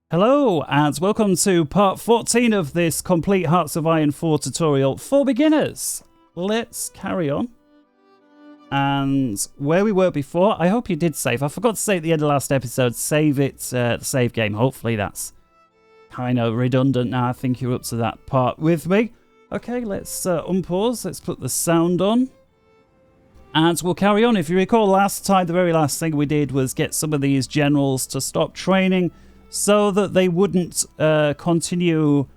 Hello and welcome to part 14 of this complete Hearts of Iron 4 tutorial for beginners. Let's carry on. And where we were before, I hope you did save. I forgot to say at the end of last episode, save it, the save game. Hopefully that's kind of redundant now. I think you're up to that part with me. Okay, let's unpause. Let's put the sound on. And we'll carry on. If you recall last time, the very last thing we did was get some of these generals to stop training so that they wouldn't continue,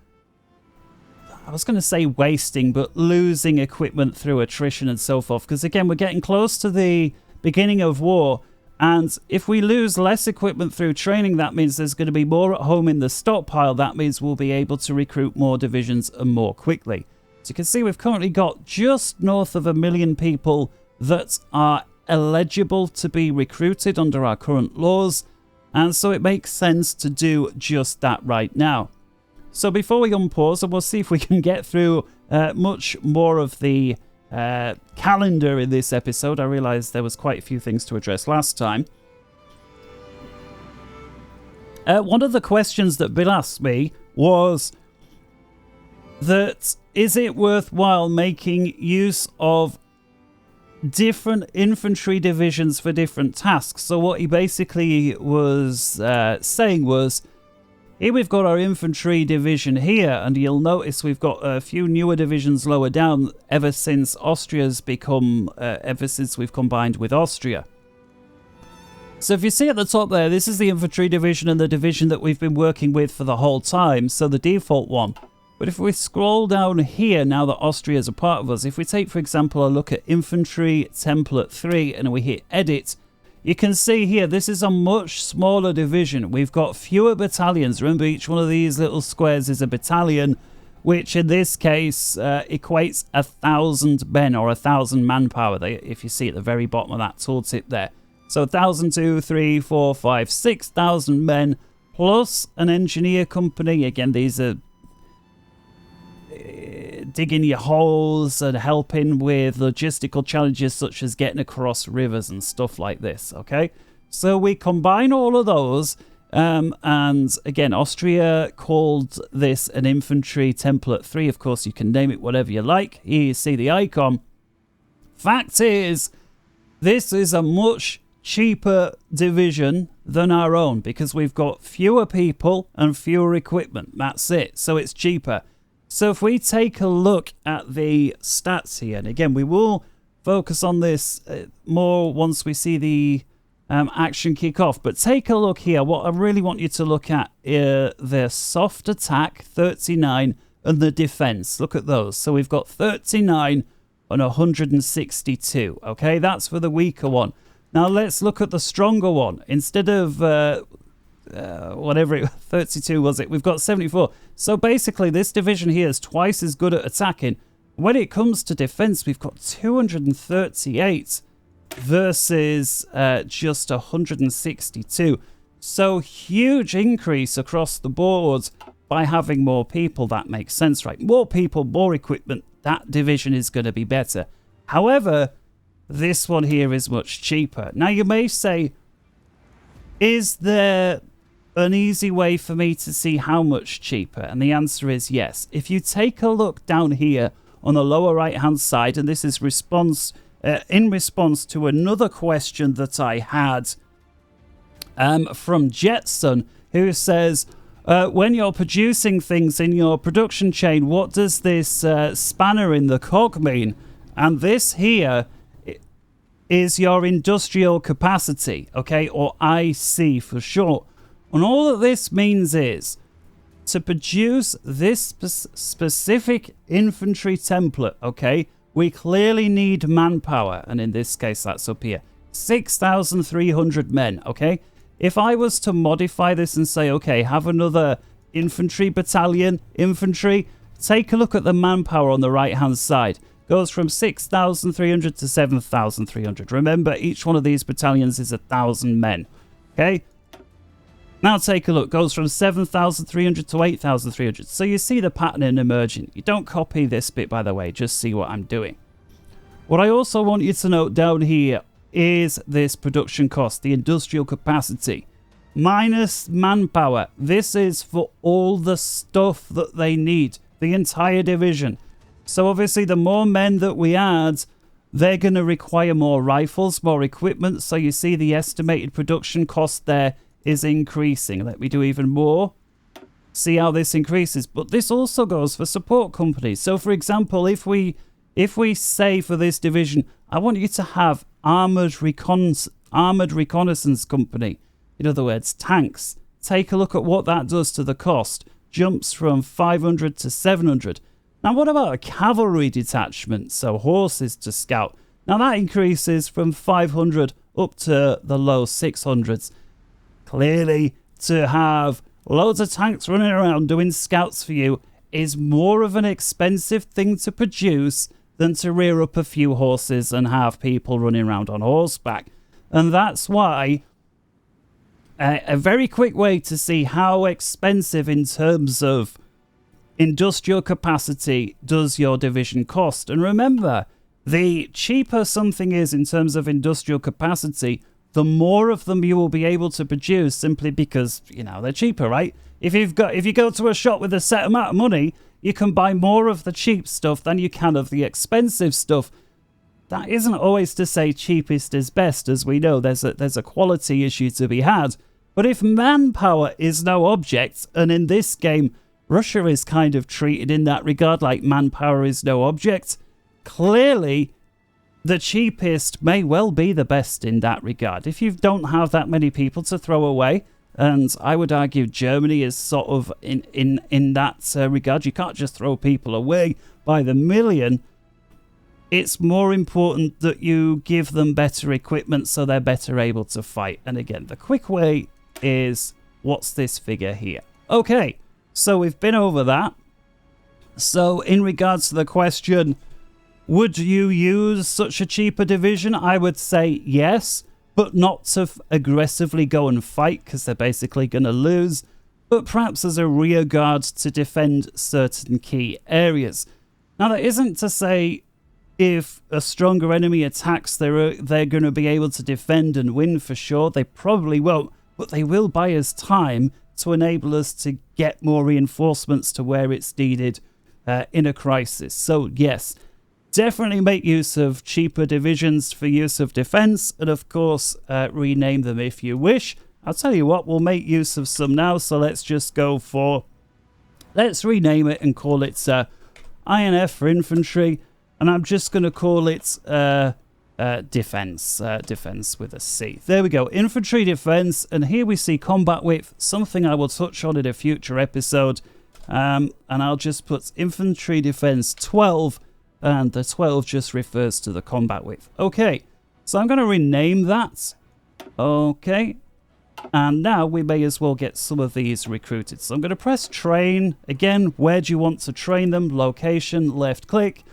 I was going to say wasting, but losing equipment through attrition and so forth. Because again, we're getting close to the beginning of war. And if we lose less equipment through training, that means there's going to be more at home in the stockpile. That means we'll be able to recruit more divisions and more quickly. So you can see we've currently got just north of 1 million people that are eligible to be recruited under our current laws. And so it makes sense to do just that right now. So before we unpause, and we'll see if we can get through much more of the calendar in this episode. I realised there was quite a few things to address last time. One of the questions that Bill asked me was that is it worthwhile making use of different infantry divisions for different tasks? So what he basically was saying was, here we've got our infantry division here, and you'll notice we've got a few newer divisions lower down ever since Austria's become, ever since we've combined with Austria. So if you see at the top there, this is the infantry division and the division that we've been working with for the whole time, so the default one. But if we scroll down here, now that Austria is a part of us, if we take, for example, a look at Infantry Template 3 and we hit Edit, you can see here this is a much smaller division. We've got fewer battalions. Remember, each one of these little squares is a battalion, which in this case equates 1,000 men or 1,000 manpower. If you see at the very bottom of that tooltip there. So 1,000, 2, 3, 4, 5, 6,000 men plus an engineer company. Again, these are digging your holes and helping with logistical challenges such as getting across rivers and stuff like this, okay? So we combine all of those, and again, Austria called this an Infantry Template 3. Of course, you can name it whatever you like. Here you see the icon. Fact is, this is a much cheaper division than our own because we've got fewer people and fewer equipment. That's it. So it's cheaper. So if we take a look at the stats here, and again, we will focus on this more once we see the action kick off, but take a look here. What I really want you to look at is the soft attack, 39, and the defense. Look at those. So we've got 39 and 162, okay? That's for the weaker one. Now let's look at the stronger one. Instead of whatever 32 was it, we've got 74. So basically this division here is twice as good at attacking. When it comes to defense, we've got 238 versus just 162. So huge increase across the board by having more people. That makes sense, right? More people, more equipment, that division is going to be better. However, this one here is much cheaper. Now you may say, is there an easy way for me to see how much cheaper? And the answer is yes. If you take a look down here on the lower right hand side, and this is in response to another question that I had from Jetson, who says, when you're producing things in your production chain, what does this spanner in the cog mean? And this here is your industrial capacity, okay, or IC for short. And all that this means is, to produce this specific infantry template, okay, we clearly need manpower. And in this case, that's up here. 6,300 men, okay? If I was to modify this and say, okay, have another infantry battalion, infantry, take a look at the manpower on the right-hand side. Goes from 6,300 to 7,300. Remember, each one of these battalions is 1,000 men, okay? Now take a look, goes from 7,300 to 8,300. So you see the pattern emerging. You don't copy this bit, by the way, just see what I'm doing. What I also want you to note down here is this production cost, the industrial capacity. minus manpower. This is for all the stuff that they need, the entire division. So obviously the more men that we add, they're going to require more rifles, more equipment. So you see the estimated production cost there is increasing. Let me do even more. See how this increases. But this also goes for support companies. So for example, if we say for this division, I want you to have armored reconnaissance company. In other words, tanks. Take a look at what that does to the cost. Jumps from 500 to 700. Now, what about a cavalry detachment? So horses to scout. Now, that increases from 500 up to the low 600s. Clearly, to have loads of tanks running around doing scouts for you is more of an expensive thing to produce than to rear up a few horses and have people running around on horseback. And that's why a very quick way to see how expensive in terms of industrial capacity does your division cost. And remember, the cheaper something is in terms of industrial capacity, the more of them you will be able to produce, simply because, you know, they're cheaper, right? If you go to a shop with a set amount of money, you can buy more of the cheap stuff than you can of the expensive stuff. That isn't always to say cheapest is best, as we know there's a quality issue to be had. But if manpower is no object, and in this game Russia is kind of treated in that regard like manpower is no object, clearly the cheapest may well be the best in that regard. If you don't have that many people to throw away, and I would argue Germany is sort of in that regard, you can't just throw people away by the million. It's more important that you give them better equipment so they're better able to fight. And again, the quick way is, what's this figure here? Okay, so we've been over that. So in regards to the question, would you use such a cheaper division? I would say yes, but not to aggressively go and fight because they're basically going to lose, but perhaps as a rear guard to defend certain key areas. Now, that isn't to say if a stronger enemy attacks, they're going to be able to defend and win for sure. They probably won't, but they will buy us time to enable us to get more reinforcements to where it's needed in a crisis. So yes, definitely make use of cheaper divisions for use of defense, and of course rename them if you wish. I'll tell you what, we'll make use of some now, so let's just go for, let's rename it and call it INF for infantry, and I'm just going to call it defense with a C. There we go, infantry defense, and here we see combat width, something I will touch on in a future episode, and I'll just put infantry defense 12, and the 12 just refers to the combat width. Okay, so I'm going to rename that. Okay, and now we may as well get some of these recruited. So I'm going to press train. Again, where do you want to train them? Location, left click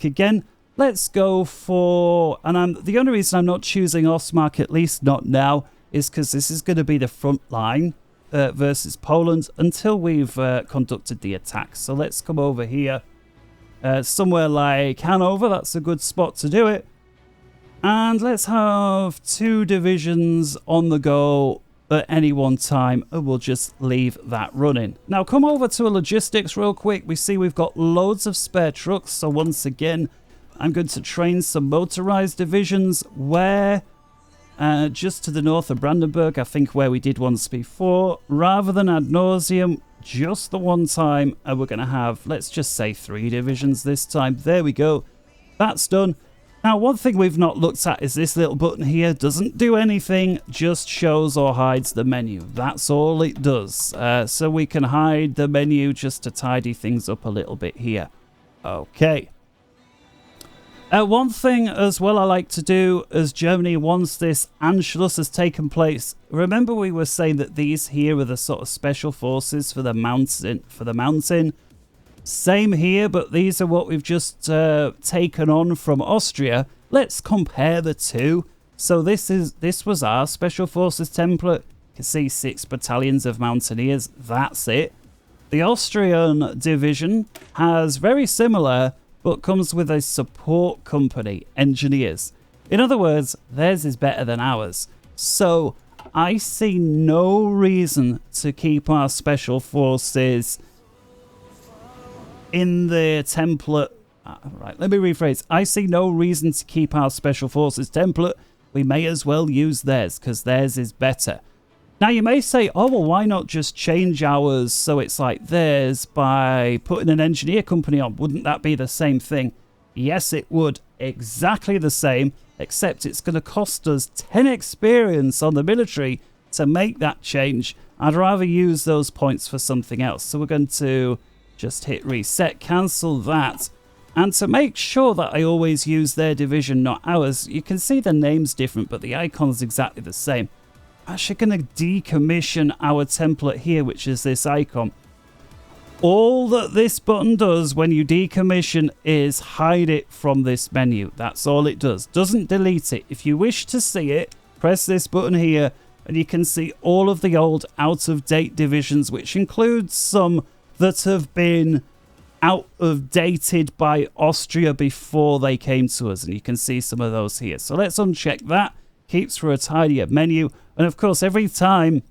again. Let's go for, and the only reason I'm not choosing Ostmark, at least not now, is because this is going to be the front line versus Poland until we've conducted the attack. So let's come over here. Somewhere like Hanover, that's a good spot to do it. And let's have 2 divisions on the go at any one time, and we'll just leave that running. Now come over to logistics real quick. We see we've got loads of spare trucks, so once again I'm going to train some motorized divisions where just to the north of Brandenburg, I think where we did once before, rather than ad nauseum, just the one time, and we're going to have, let's just say 3 divisions this time. There we go, that's done. Now one thing we've not looked at is this little button here. Doesn't do anything, just shows or hides the menu. That's all it does. So we can hide the menu just to tidy things up a little bit here. Okay. One thing as well I like to do as Germany, once this Anschluss has taken place, remember we were saying that these here are the sort of special forces for the mountain. Same here, but these are what we've just taken on from Austria. Let's compare the two. So this was our special forces template. You can see 6 battalions of mountaineers. That's it. The Austrian division has very similar, but comes with a support company, engineers. In other words, theirs is better than ours. So I see no reason to keep our special forces in the template. Right, let me rephrase. I see no reason to keep our special forces template. We may as well use theirs because theirs is better. Now you may say, oh, well, why not just change ours so it's like theirs by putting an engineer company on? Wouldn't that be the same thing? Yes, it would. Exactly the same, except it's going to cost us 10 experience on the military to make that change. I'd rather use those points for something else. So we're going to just hit reset, cancel that. And to make sure that I always use their division, not ours, you can see the name's different, but the icon's exactly the same. I'm actually going to decommission our template here, which is this icon. All that this button does when you decommission is hide it from this menu. That's all it does. Doesn't delete it. If you wish to see it, press this button here, and you can see all of the old out-of-date divisions, which includes some that have been out-of-dated by Austria before they came to us, and you can see some of those here. So let's uncheck that. Keeps for a tidier menu, and of course every time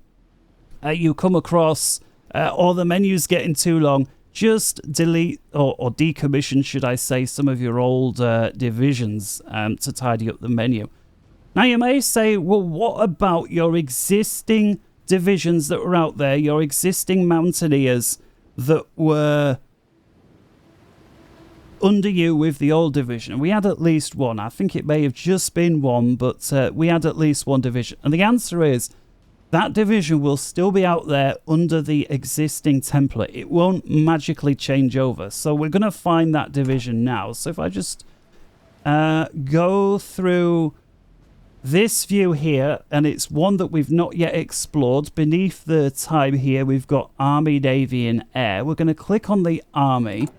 you come across or the menu's getting too long, just delete or decommission, should I say, some of your old divisions to tidy up the menu. Now you may say, well, what about your existing divisions that were out there, your existing mountaineers that were under you with the old division? We had at least one. I think it may have just been one, but we had at least one division. And the answer is that division will still be out there under the existing template. It won't magically change over. So we're going to find that division now. So if I just go through this view here, and it's one that we've not yet explored. Beneath the time here, we've got Army, Navy, and Air. We're going to click on the Army.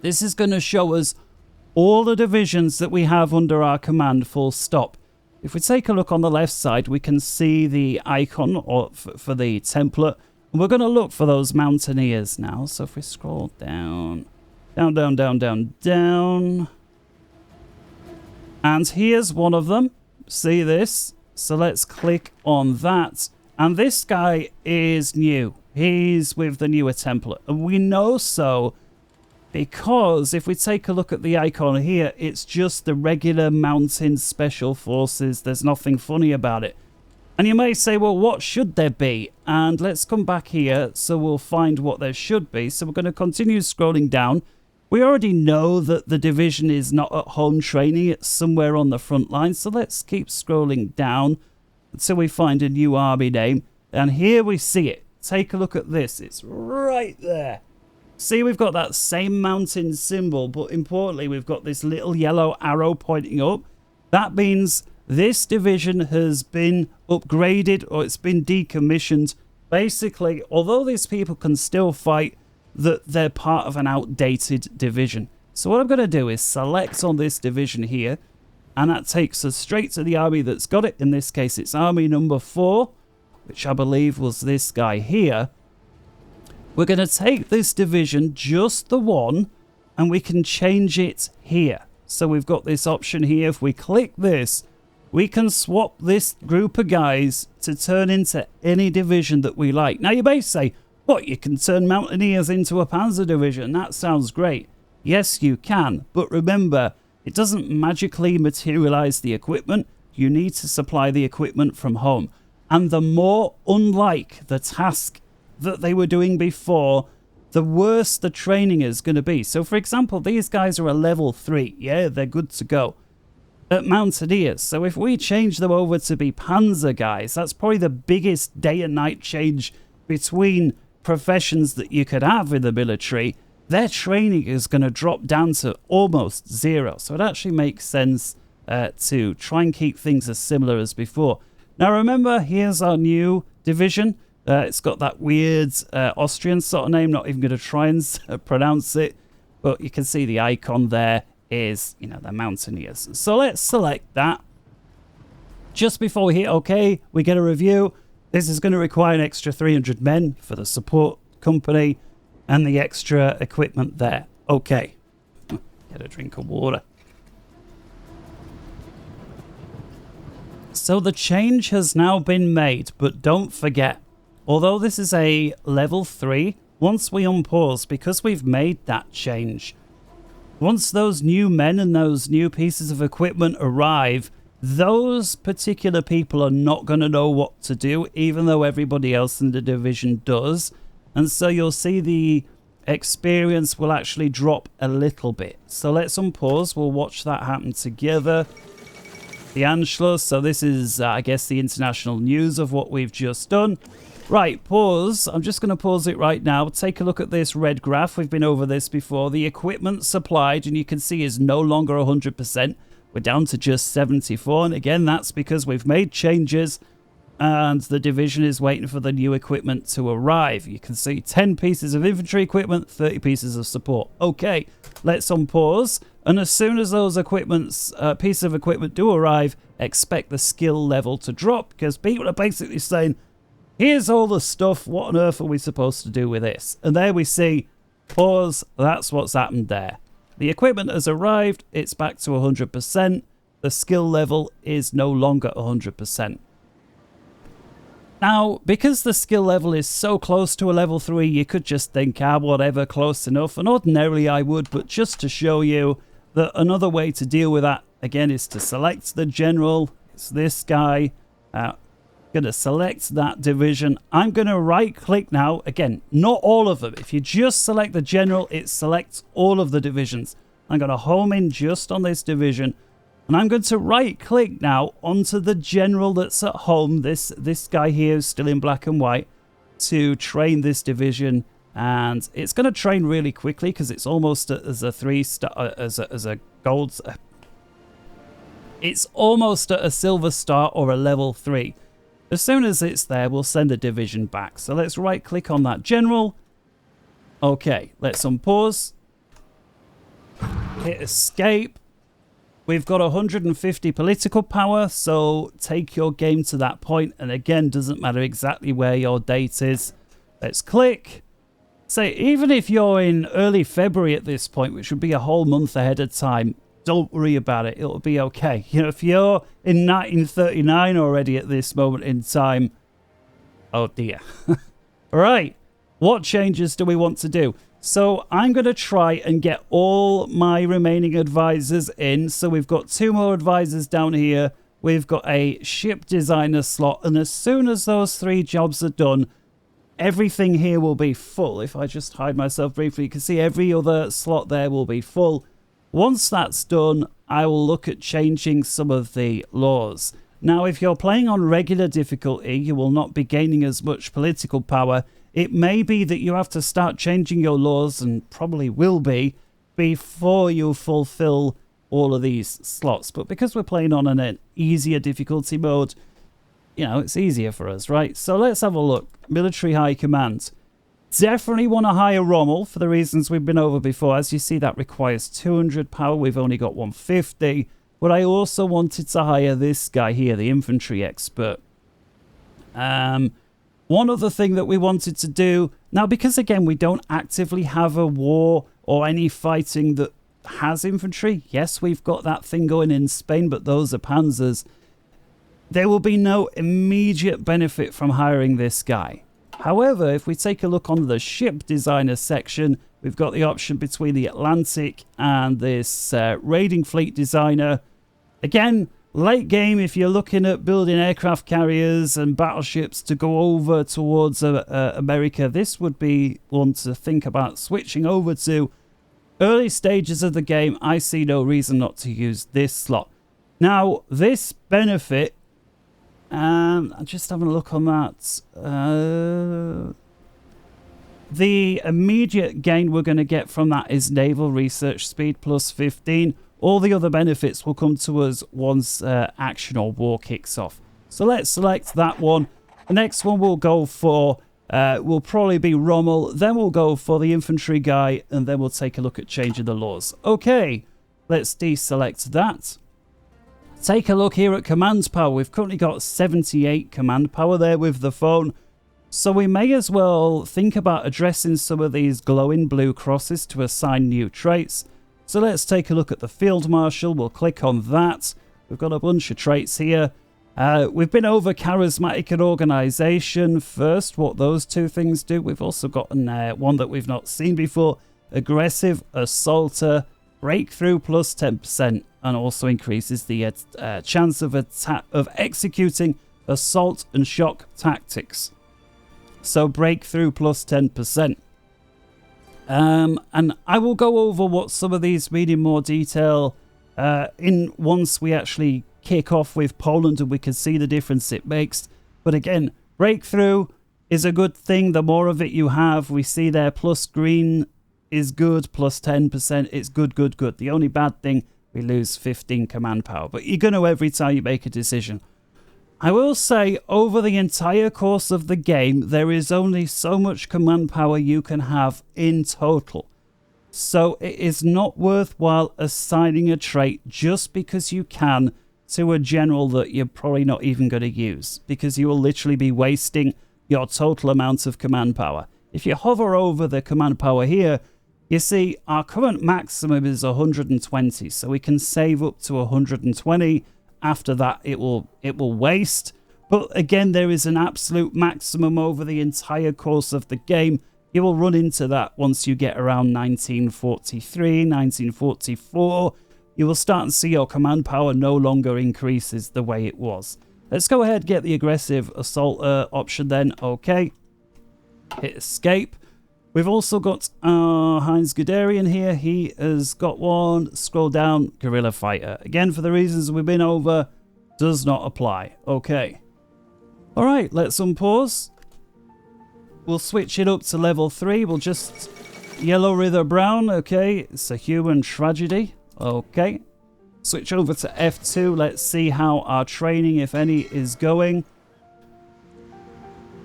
This is going to show us all the divisions that we have under our command, full stop. If we take a look on the left side, we can see the icon for the template. And we're going to look for those mountaineers now. So if we scroll down, down. And here's one of them. See this? So let's click on that. And this guy is new. He's with the newer template. And we know so because if we take a look at the icon here, it's just the regular mountain special forces. There's nothing funny about it. And you may say, well, what should there be? And let's come back here so we'll find what there should be. So we're going to continue scrolling down. We already know that the division is not at home training. It's somewhere on the front line. So let's keep scrolling down until we find a new army name. And here we see it. Take a look at this. It's right there. See, we've got that same mountain symbol, but importantly, we've got this little yellow arrow pointing up. That means this division has been upgraded or it's been decommissioned. Basically, although these people can still fight, that they're part of an outdated division. So what I'm going to do is select on this division here, and that takes us straight to the army that's got it. In this case, it's army number 4, which I believe was this guy here. We're going to take this division, just the one, and we can change it here. So we've got this option here. If we click this, we can swap this group of guys to turn into any division that we like. Now you may say, what, you can turn mountaineers into a Panzer division? That sounds great. Yes, you can. But remember, it doesn't magically materialize the equipment. You need to supply the equipment from home. And the more unlike the task that they were doing before, the worse the training is going to be. So, for example, these guys are a level 3. Yeah, they're good to go at mountaineers. So if we change them over to be Panzer guys, that's probably the biggest day and night change between professions that you could have in the military. Their training is going to drop down to almost 0. So it actually makes sense to try and keep things as similar as before. Now remember, here's our new division. It's got that weird Austrian sort of name. Not even going to try and pronounce it. But you can see the icon there is, you know, the mountaineers. So let's select that. Just before we hit OK, we get a review. This is going to require an extra 300 men for the support company and the extra equipment there. Okay. Get a drink of water. So the change has now been made, but don't forget, although this is a level 3, once we unpause, because we've made that change, once those new men and those new pieces of equipment arrive, those particular people are not going to know what to do, even though everybody else in the division does. And so you'll see the experience will actually drop a little bit. So let's unpause. We'll watch that happen together. The Anschluss. So this is, I guess, the international news of what we've just done. Right, pause. I'm just going to pause it right now. Take a look at this red graph. We've been over this before. The equipment supplied, and you can see, is no longer 100%. We're down to just 74. And again, that's because we've made changes and the division is waiting for the new equipment to arrive. You can see 10 pieces of infantry equipment, 30 pieces of support. Okay, let's unpause. And as soon as those pieces of equipment do arrive, expect the skill level to drop, because people are basically saying, here's all the stuff, what on earth are we supposed to do with this? And there we see, pause, that's what's happened there. The equipment has arrived, it's back to 100%. The skill level is no longer 100%. Now, because the skill level is so close to a level 3, you could just think, whatever, close enough. And ordinarily I would, but just to show you that another way to deal with that, again, is to select the general. It's this guy. Going to select that division. I'm going to right click now. Again, not all of them. If you just select the general, it selects all of the divisions. I'm going to home in just on this division, and I'm going to right click now onto the general that's at home. This guy here is still in black and white, to train this division, and it's going to train really quickly because it's almost as a 3-star as a gold. It's almost at a silver star or a level 3. As soon as it's there, we'll send the division back. So let's right click on that general. Okay, let's unpause. Hit escape. We've got 150 political power, so take your game to that point. And again, doesn't matter exactly where your date is. Let's click. Say, even if you're in early February at this point, which would be a whole month ahead of time, don't worry about it. It'll be okay. You know, if you're in 1939 already at this moment in time, oh dear. Right. What changes do we want to do? So I'm going to try and get all my remaining advisors in. So we've got 2 more advisors down here. We've got a ship designer slot. And as soon as those 3 jobs are done, everything here will be full. If I just hide myself briefly, you can see every other slot there will be full. Once that's done, I will look at changing some of the laws. Now, if you're playing on regular difficulty, you will not be gaining as much political power. It may be that you have to start changing your laws, and probably will be, before you fulfill all of these slots. But because we're playing on an easier difficulty mode, you know, it's easier for us, right? So let's have a look. Military High Command. Definitely want to hire Rommel for the reasons we've been over before. As you see, that requires 200 power. We've only got 150. But I also wanted to hire this guy here, the infantry expert. One other thing that we wanted to do, now because again we don't actively have a war or any fighting that has infantry. Yes, we've got that thing going in Spain, but those are Panzers. There will be no immediate benefit from hiring this guy. However, if we take a look on the ship designer section, we've got the option between the Atlantic and this raiding fleet designer. Again, late game, if you're looking at building aircraft carriers and battleships to go over towards America, this would be one to think about switching over to. Early stages of the game, I see no reason not to use this slot. Now, this benefit, I'm just having a look on that. The immediate gain we're going to get from that is naval research speed plus 15. All the other benefits will come to us once action or war kicks off. So let's select that one. The next one we'll go for will probably be Rommel. Then we'll go for the infantry guy, and then we'll take a look at changing the laws. Okay, let's deselect that. Take a look here at command power. We've currently got 78 command power there with the phone. So we may as well think about addressing some of these glowing blue crosses to assign new traits. So let's take a look at the Field Marshal. We'll click on that. We've got a bunch of traits here. We've been over charismatic and organization first, what those two things do. We've also got one that we've not seen before. Aggressive assaulter, breakthrough plus 10%, and also increases the chance of executing assault and shock tactics. So breakthrough plus 10%. And I will go over what some of these mean in more detail once we actually kick off with Poland and we can see the difference it makes. But again, breakthrough is a good thing. The more of it you have, we see there plus green is good, plus 10%. It's good, good, good. The only bad thing, we lose 15 command power. But you're going to every time you make a decision. I will say, over the entire course of the game, there is only so much command power you can have in total. So it is not worthwhile assigning a trait just because you can to a general that you're probably not even going to use, because you will literally be wasting your total amount of command power. If you hover over the command power here, you see our current maximum is 120, so we can save up to 120. After that, it will waste. But again, there is an absolute maximum over the entire course of the game. You will run into that once you get around 1943, 1944. You will start to see your command power no longer increases the way it was. Let's go ahead and get the aggressive assault option then. Okay. Hit escape. We've also got Heinz Guderian here. He has got one. Scroll down. Guerrilla fighter. Again, for the reasons we've been over, does not apply. Okay. All right, let's unpause. We'll switch it up to level 3. We'll just yellow Rither Brown. Okay, it's a human tragedy. Okay. Switch over to F2. Let's see how our training, if any, is going.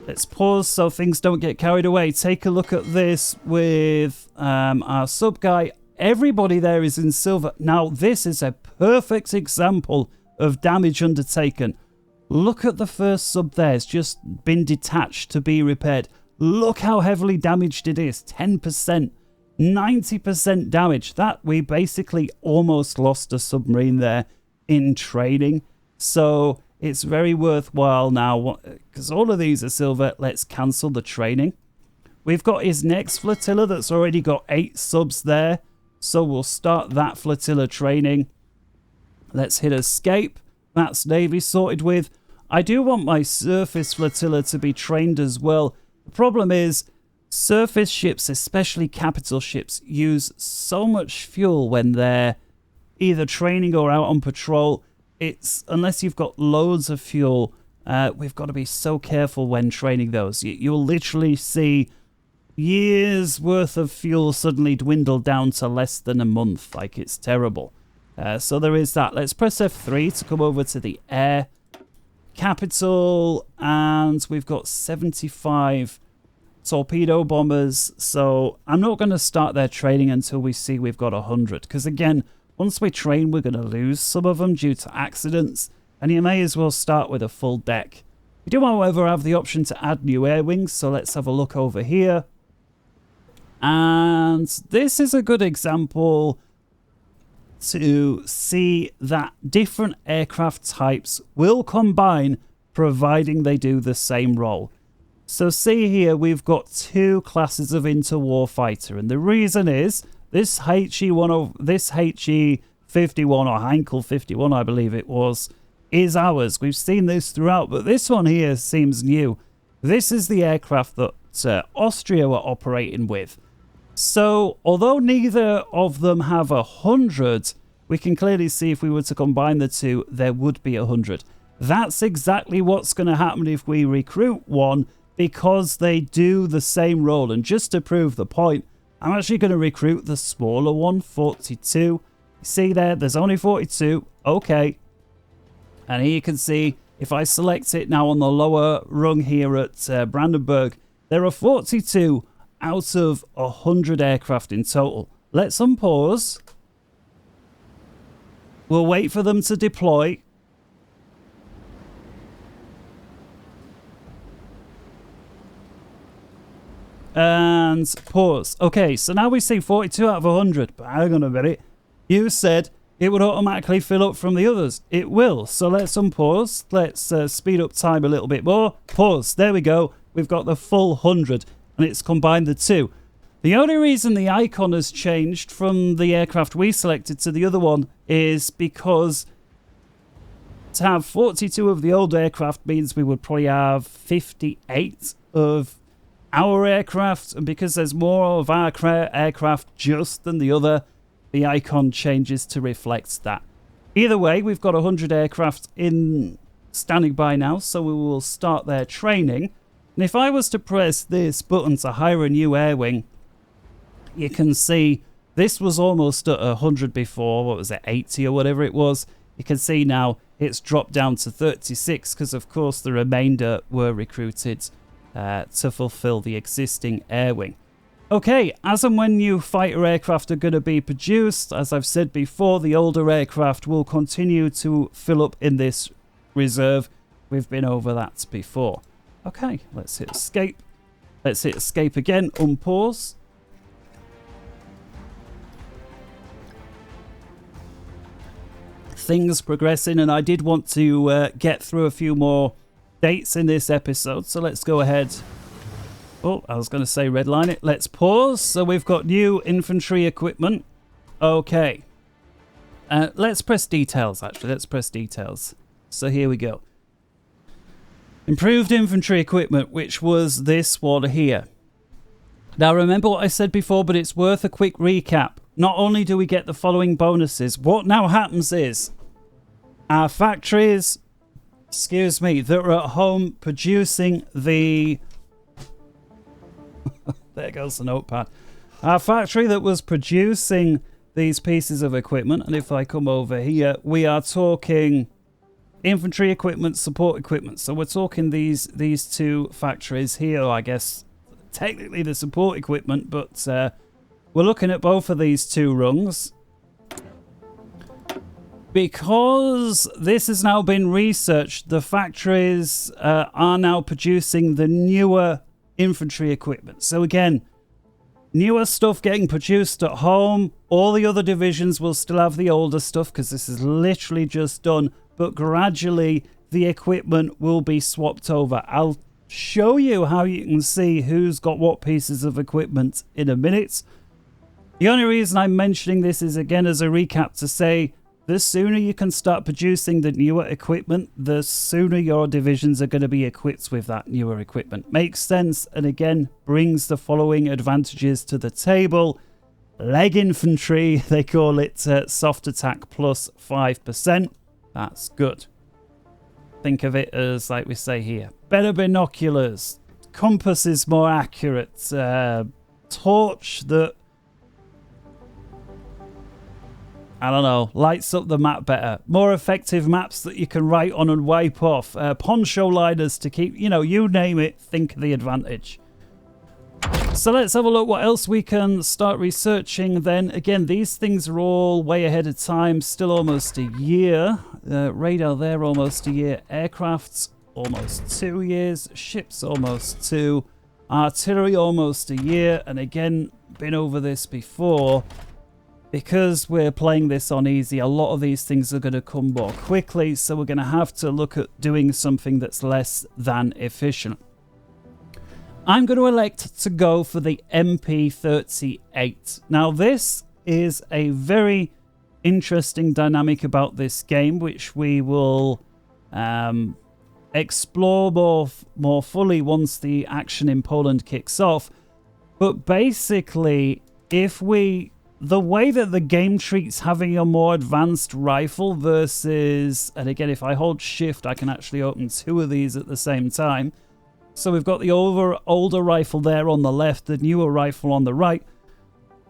Let's pause so things don't get carried away. Take a look at this with our sub guy. Everybody there is in silver. Now, this is a perfect example of damage undertaken. Look at the first sub there. It's just been detached to be repaired. Look how heavily damaged it is. 10%. 90% damage. That we basically almost lost a submarine there in training. So it's very worthwhile now, because all of these are silver. Let's cancel the training. We've got his next flotilla that's already got 8 subs there. So we'll start that flotilla training. Let's hit escape. That's Navy sorted with. I do want my surface flotilla to be trained as well. The problem is, surface ships, especially capital ships, use so much fuel when they're either training or out on patrol. Unless you've got loads of fuel, we've got to be so careful when training those. You'll literally see years worth of fuel suddenly dwindle down to less than a month. Like, it's terrible. So there is that. Let's press F3 to come over to the air capital, and we've got 75 torpedo bombers. So I'm not going to start their training until we see we've got 100, because again, once we train, we're going to lose some of them due to accidents, and you may as well start with a full deck. We do, however, have the option to add new air wings, so let's have a look over here. And this is a good example to see that different aircraft types will combine, providing they do the same role. So see here, we've got 2 classes of interwar fighter, and the reason is this HE51 or Heinkel 51, I believe it was, is ours. We've seen this throughout, but this one here seems new. This is the aircraft that Austria were operating with. So, although neither of them have 100, we can clearly see if we were to combine the two, there would be 100. That's exactly what's going to happen if we recruit one, because they do the same role. And just to prove the point, I'm actually going to recruit the smaller one, 42. You see there, there's only 42. Okay. And here you can see, if I select it now on the lower rung here at Brandenburg, there are 42 out of 100 aircraft in total. Let's unpause. We'll wait for them to deploy. And pause. Okay, so now we see 42 out of 100. But hang on a minute. You said it would automatically fill up from the others. It will. So let's unpause. Let's speed up time a little bit more. Pause. There we go. We've got the full 100, and it's combined the two. The only reason the icon has changed from the aircraft we selected to the other one is because to have 42 of the old aircraft means we would probably have 58 of our aircraft, and because there's more of our aircraft just than the other, the icon changes to reflect that. Either way, we've got 100 aircraft in standing by now, so we will start their training. And if I was to press this button to hire a new air wing, you can see this was almost at 100 before. What was it, 80 or whatever it was? You can see now it's dropped down to 36 because, of course, the remainder were recruited to fulfill the existing air wing. Okay, as and when new fighter aircraft are going to be produced, as I've said before, the older aircraft will continue to fill up in this reserve. We've been over that before. Okay, let's hit escape. Let's hit escape again, unpause. Things progressing, and I did want to get through a few more dates in this episode, so let's go ahead. Oh, I was going to say redline it. Let's pause. So we've got new infantry equipment. Okay. Let's press details, actually. Let's press details. So here we go. Improved infantry equipment, which was this one here. Now, remember what I said before, but it's worth a quick recap. Not only do we get the following bonuses, what now happens is our factories, that are at home producing the... There goes the notepad. Our factory that was producing these pieces of equipment, and if I come over here, we are talking infantry equipment, support equipment. So we're talking these two factories here, I guess technically the support equipment, but we're looking at both of these two rungs. Because this has now been researched, the factories are now producing the newer infantry equipment. So again, newer stuff getting produced at home. All the other divisions will still have the older stuff because this is literally just done. But gradually, the equipment will be swapped over. I'll show you how you can see who's got what pieces of equipment in a minute. The only reason I'm mentioning this is, again, as a recap to say, the sooner you can start producing the newer equipment, the sooner your divisions are going to be equipped with that newer equipment. Makes sense, and again, brings the following advantages to the table. Leg infantry, they call it soft attack plus 5%. That's good. Think of it as, like we say here, better binoculars, compass is more accurate, torch that, I don't know, lights up the map better. More effective maps that you can write on and wipe off. Poncho liners to keep, you name it, think of the advantage. So let's have a look what else we can start researching then. Again, these things are all way ahead of time, still almost a year. Radar there, almost a year. Aircrafts, almost 2 years. Ships, almost 2. Artillery, almost a year. And again, been over this before. Because we're playing this on easy, a lot of these things are going to come more quickly, so we're going to have to look at doing something that's less than efficient. I'm going to elect to go for the MP38. Now, this is a very interesting dynamic about this game, which we will explore more fully once the action in Poland kicks off. But basically, the way that the game treats having a more advanced rifle versus, and again, if I hold shift, I can actually open 2 of these at the same time. So we've got the older rifle there on the left, the newer rifle on the right.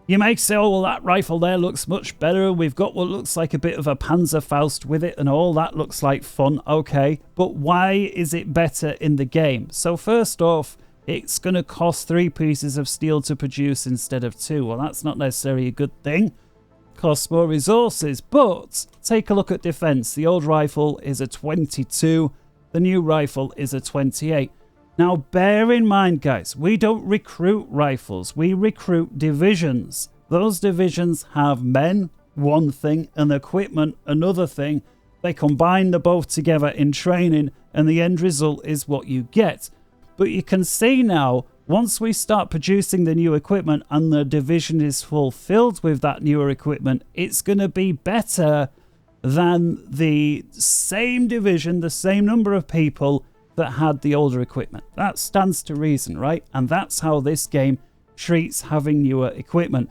You may say, oh, well, that rifle there looks much better. We've got what looks like a bit of a Panzer Faust with it and all. That looks like fun. Okay, but why is it better in the game? So first off, it's going to cost 3 pieces of steel to produce instead of 2. Well, that's not necessarily a good thing. Costs more resources, but take a look at defense. The old rifle is a 22. The new rifle is a 28. Now, bear in mind, guys, we don't recruit rifles. We recruit divisions. Those divisions have men, one thing, and equipment another thing. They combine the both together in training, and the end result is what you get. But you can see now, once we start producing the new equipment and the division is fulfilled with that newer equipment, it's going to be better than the same division, the same number of people that had the older equipment. That stands to reason, right? And that's how this game treats having newer equipment.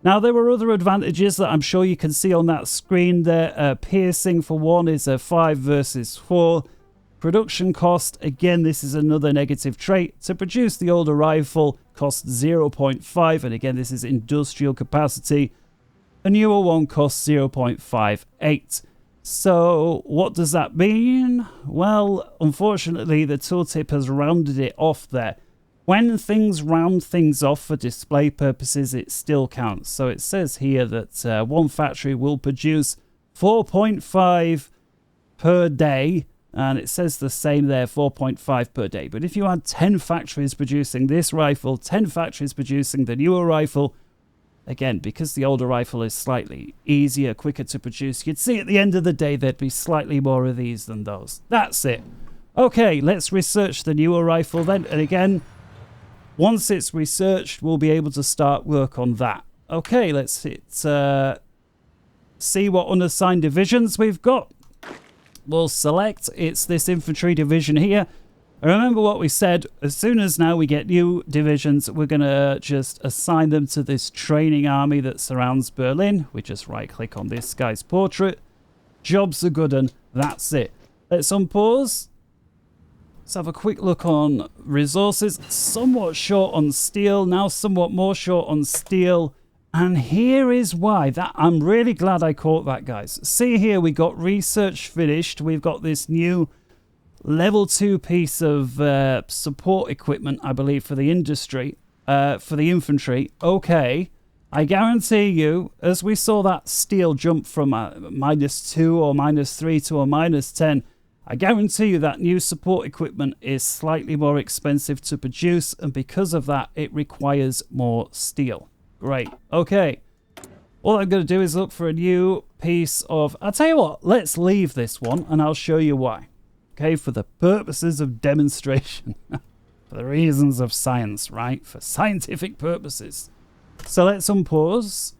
Now, there were other advantages that I'm sure you can see on that screen there. Piercing, for one, is a 5 versus 4. Production cost, again, this is another negative trait. To produce the older rifle costs 0.5, and again, this is industrial capacity. A newer one costs 0.58. So what does that mean? Well, unfortunately, the tooltip has rounded it off there. When things round things off for display purposes, it still counts. So it says here that one factory will produce 4.5 per day. And it says the same there, 4.5 per day. But if you had 10 factories producing this rifle, 10 factories producing the newer rifle, again, because the older rifle is slightly easier, quicker to produce, you'd see at the end of the day there'd be slightly more of these than those. That's it. Okay, let's research the newer rifle then. And again, once it's researched, we'll be able to start work on that. Okay, let's see what unassigned divisions we've got. We'll select, it's this infantry division here. And remember what we said, as soon as now we get new divisions, we're going to just assign them to this training army that surrounds Berlin. We just right click on this guy's portrait. Jobs are good and that's it. Let's unpause. Let's have a quick look on resources. Somewhat short on steel, now somewhat more short on steel. And here is why. That I'm really glad I caught that, guys. See here, we got research finished. We've got this new level 2 piece of support equipment, I believe, for the industry, for the infantry. Okay, I guarantee you, as we saw that steel jump from a -2 or -3 to a -10, I guarantee you that new support equipment is slightly more expensive to produce, and because of that, it requires more steel. Great. Okay. All I'm going to do is look for a new piece of... I'll tell you what, let's leave this one and I'll show you why. Okay, for the purposes of demonstration. For the reasons of science, right? For scientific purposes. So let's unpause.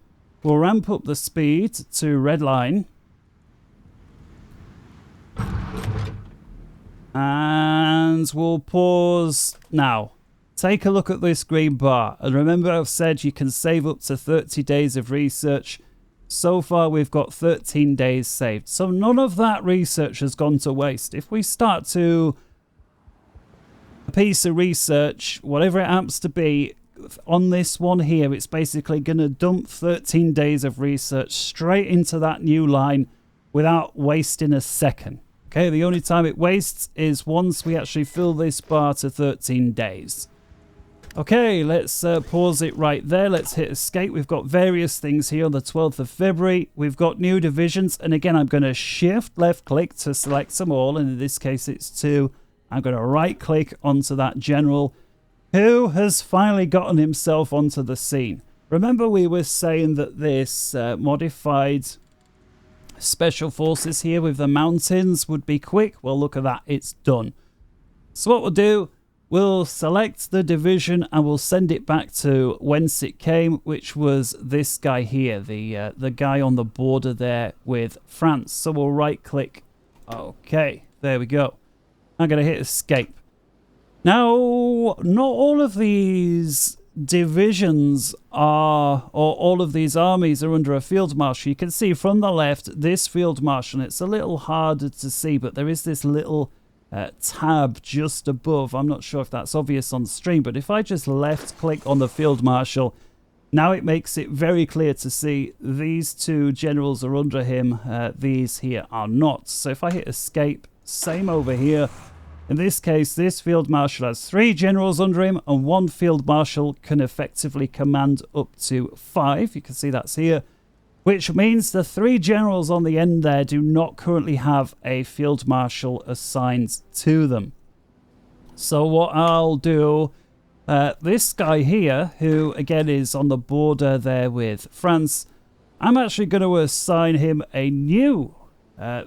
We'll ramp up the speed to red line. And we'll pause now. Take a look at this green bar. And remember, I've said you can save up to 30 days of research. So far, we've got 13 days saved. So none of that research has gone to waste. If we start to a piece of research, whatever it happens to be, on this one here, it's basically going to dump 13 days of research straight into that new line without wasting a second. Okay, the only time it wastes is once we actually fill this bar to 13 days. Okay, let's pause it right there. Let's hit escape. We've got various things here on the 12th of February. We've got new divisions. And again, I'm going to shift left click to select them all. And in this case, it's 2. I'm going to right click onto that general who has finally gotten himself onto the scene. Remember, we were saying that this modified special forces here with the mountains would be quick. Well, look at that. It's done. So what we'll do, we'll select the division and we'll send it back to whence it came, which was this guy here, the guy on the border there with France. So we'll right click. Okay, there we go. I'm going to hit escape. Now, not all of these divisions are, or all of these armies are under a field marshal. You can see from the left this field marshal. It's a little harder to see, but there is this little tab just above. I'm not sure if that's obvious on the stream, but if I just left click on the field marshal, now it makes it very clear to see these 2 generals are under him. These here are not. So if I hit escape, same over here. In this case, this field marshal has 3 generals under him, and 1 field marshal can effectively command up to 5. You can see that's here, which means the 3 generals on the end there do not currently have a field marshal assigned to them. So what I'll do, this guy here, who again is on the border there with France, I'm actually going to assign him a new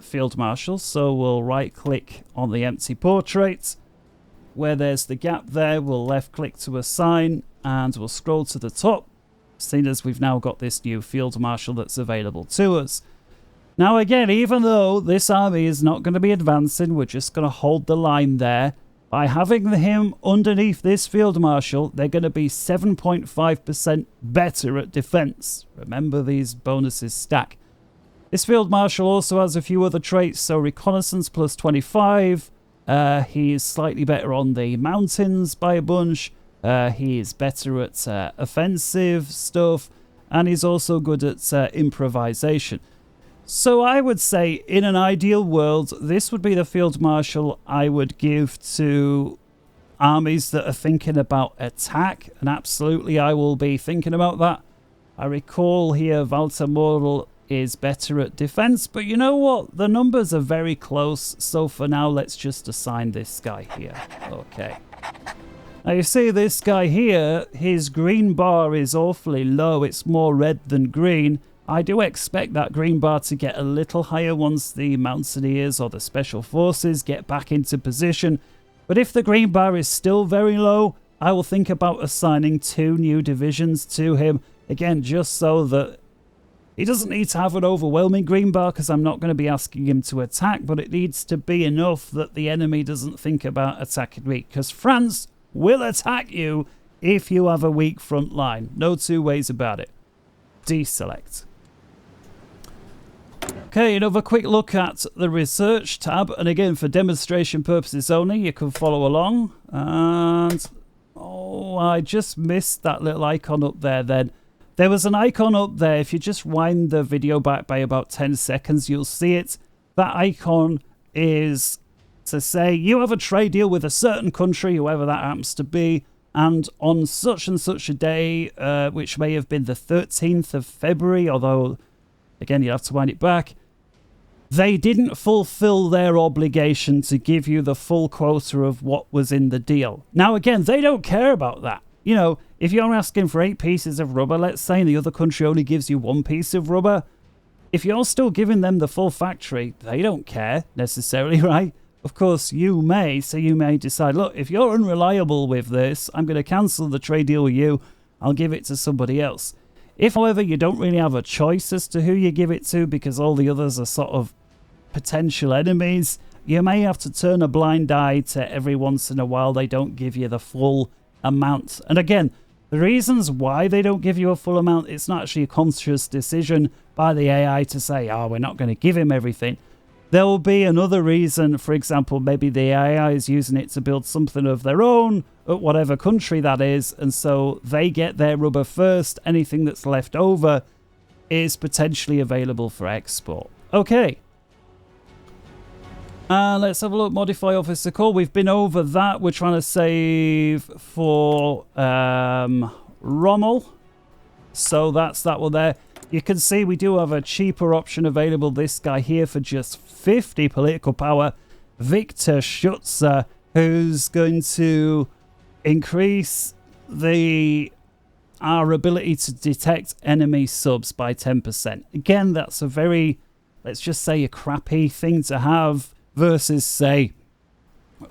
Field Marshal. So we'll right-click on the empty portrait. Where there's the gap there, we'll left-click to assign, and we'll scroll to the top, seeing as we've now got this new Field Marshal that's available to us. Now again, even though this army is not going to be advancing, we're just going to hold the line there. By having him underneath this Field Marshal, they're going to be 7.5% better at defense. Remember, these bonuses stack. This Field Marshal also has a few other traits, so reconnaissance plus 25. He is slightly better on the mountains by a bunch. He is better at offensive stuff, and he's also good at improvisation. So I would say, in an ideal world, this would be the Field Marshal I would give to armies that are thinking about attack, and absolutely I will be thinking about that. I recall here Walter Morl is better at defense, but you know what? The numbers are very close, so for now let's just assign this guy here. Okay. Now you see this guy here, his green bar is awfully low. It's more red than green. I do expect that green bar to get a little higher once the Mountaineers or the Special Forces get back into position. But if the green bar is still very low, I will think about assigning 2 new divisions to him. Again, just so that he doesn't need to have an overwhelming green bar, because I'm not going to be asking him to attack, but it needs to be enough that the enemy doesn't think about attacking me, because France will attack you if you have a weak front line. No two ways about it. Deselect. Okay, another quick look at the research tab, and again for demonstration purposes only, you can follow along. And oh, I just missed that little icon up there then. There was an icon up there. If you just wind the video back by about 10 seconds, you'll see it. That icon is to say you have a trade deal with a certain country, whoever that happens to be, and on such and such a day, which may have been the 13th of February, although, again, you have to wind it back, they didn't fulfill their obligation to give you the full quota of what was in the deal. Now, again, they don't care about that. You know, if you're asking for 8 pieces of rubber, let's say, and the other country only gives you 1 piece of rubber, if you're still giving them the full factory, they don't care necessarily, right? Of course, you may decide, look, if you're unreliable with this, I'm going to cancel the trade deal with you. I'll give it to somebody else. If, however, you don't really have a choice as to who you give it to because all the others are sort of potential enemies, you may have to turn a blind eye to every once in a while they don't give you the full amount. And again, the reasons why they don't give you a full amount, it's not actually a conscious decision by the AI to say, oh, we're not going to give him everything. There will be another reason. For example, maybe the AI is using it to build something of their own at whatever country that is, and so they get their rubber first. Anything that's left over is potentially available for export. Okay. Let's have a look. Modify officer call. We've been over that. We're trying to save for Rommel. So that's that one there. You can see we do have a cheaper option available. This guy here for just 50 political power. Victor Schutzer, who's going to increase our ability to detect enemy subs by 10%. Again, that's a very, let's just say, a crappy thing to have versus, say,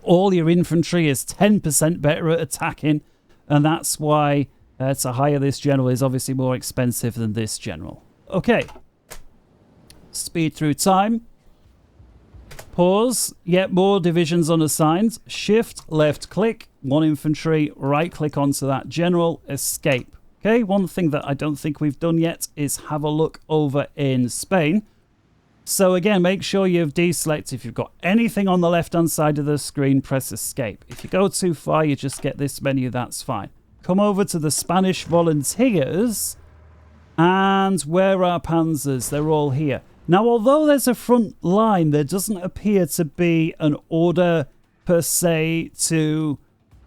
all your infantry is 10% better at attacking, and that's why to hire this general is obviously more expensive than this general. Okay. Speed through time. Pause. Yet more divisions unassigned. Shift, left click, 1 infantry, right click onto that general, escape. Okay, one thing that I don't think we've done yet is have a look over in Spain. So again, make sure you've deselected. If you've got anything on the left-hand side of the screen, press escape. If you go too far, you just get this menu, that's fine. Come over to the Spanish volunteers, and where are Panzers? They're all here. Now, although there's a front line, there doesn't appear to be an order per se to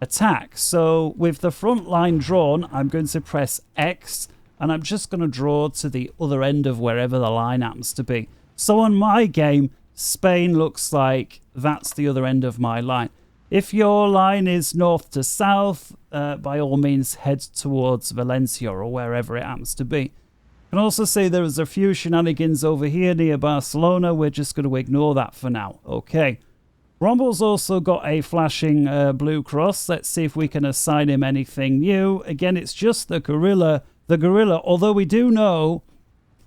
attack. So with the front line drawn, I'm going to press X, and I'm just going to draw to the other end of wherever the line happens to be. So on my game, Spain looks like that's the other end of my line. If your line is north to south, by all means head towards Valencia or wherever it happens to be. Can also see there is a few shenanigans over here near Barcelona. We're just going to ignore that for now. Okay. Rommel's also got a flashing blue cross. Let's see if we can assign him anything new. Again, it's just the guerrilla. The guerrilla, although we do know,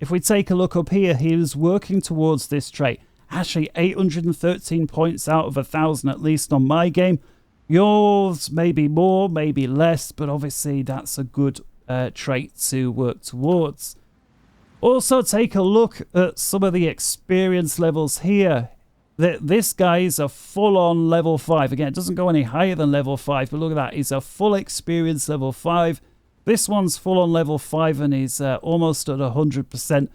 if we take a look up here, he is working towards this trait. Actually, 813 points out of 1,000, at least on my game. Yours, maybe more, maybe less, but obviously that's a good trait to work towards. Also, take a look at some of the experience levels here. This guy is a full-on level 5. Again, it doesn't go any higher than level 5, but look at that. He's a full experience level 5. This one's full-on level 5, and he's almost at 100%.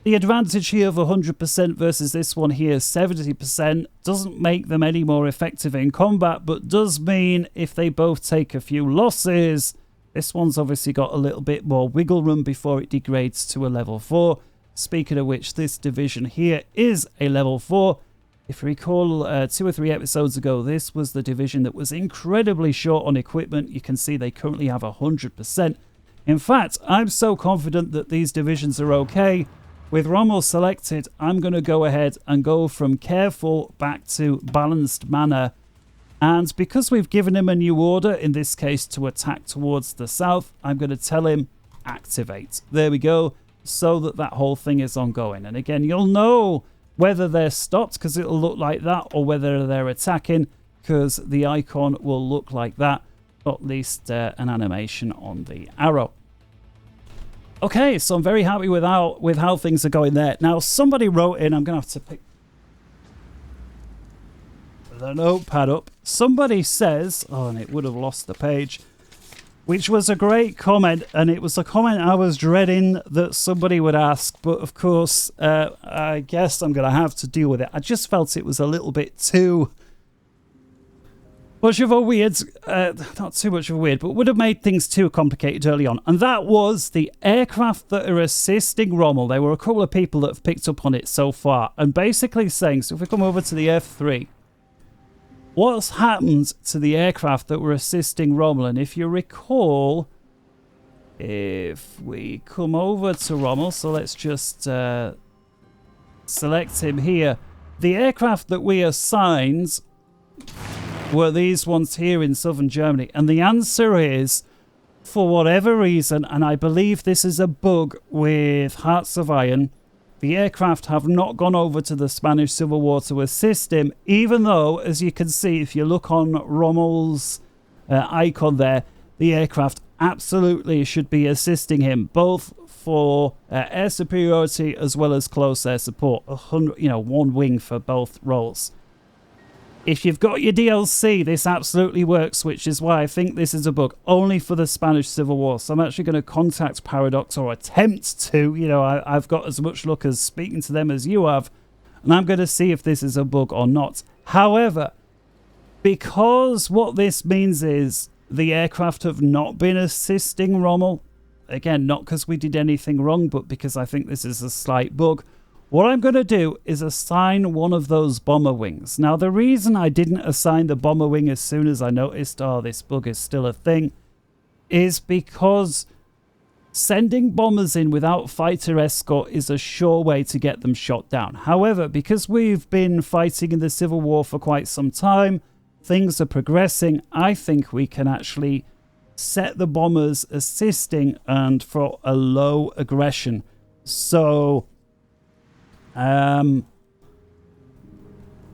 The advantage here of 100% versus this one here, 70%, doesn't make them any more effective in combat, but does mean if they both take a few losses, this one's obviously got a little bit more wiggle room before it degrades to a level 4. Speaking of which, this division here is a level 4. If you recall 2 or 3 episodes ago, this was the division that was incredibly short on equipment. You can see they currently have 100%. In fact, I'm so confident that these divisions are okay. With Rommel selected, I'm going to go ahead and go from careful back to balanced manner. And because we've given him a new order, in this case to attack towards the south, I'm going to tell him activate. There we go, so that whole thing is ongoing. And again, you'll know whether they're stopped because it'll look like that, or whether they're attacking because the icon will look like that, or at least an animation on the arrow. Okay, so I'm very happy with how things are going there. Now, somebody wrote in, I'm going to have to pick the notepad up. Somebody says, oh, and it would have lost the page, which was a great comment, and it was a comment I was dreading that somebody would ask, but of course, I guess I'm going to have to deal with it. I just felt it was a little bit too much of a weird, not too much of a weird, but would have made things too complicated early on. And that was the aircraft that are assisting Rommel. There were a couple of people that have picked up on it so far, and basically saying, so if we come over to the F3, what's happened to the aircraft that were assisting Rommel? And if you recall, if we come over to Rommel, so let's just select him here. The aircraft that we assigned were these ones here in southern Germany. And the answer is, for whatever reason, and I believe this is a bug with Hearts of Iron, the aircraft have not gone over to the Spanish Civil War to assist him, even though, as you can see, if you look on Rommel's icon there, the aircraft absolutely should be assisting him, both for air superiority as well as close air support. 100, one wing for both roles. If you've got your DLC, this absolutely works, which is why I think this is a bug only for the Spanish Civil War. So I'm actually going to contact Paradox, or attempt to. I've got as much luck as speaking to them as you have, and I'm going to see if this is a bug or not. However, because what this means is the aircraft have not been assisting Rommel, again, not because we did anything wrong, but because I think this is a slight bug, what I'm going to do is assign one of those bomber wings. Now, the reason I didn't assign the bomber wing as soon as I noticed, oh, this bug is still a thing, is because sending bombers in without fighter escort is a sure way to get them shot down. However, because we've been fighting in the Civil War for quite some time, things are progressing, I think we can actually set the bombers assisting and for a low aggression. So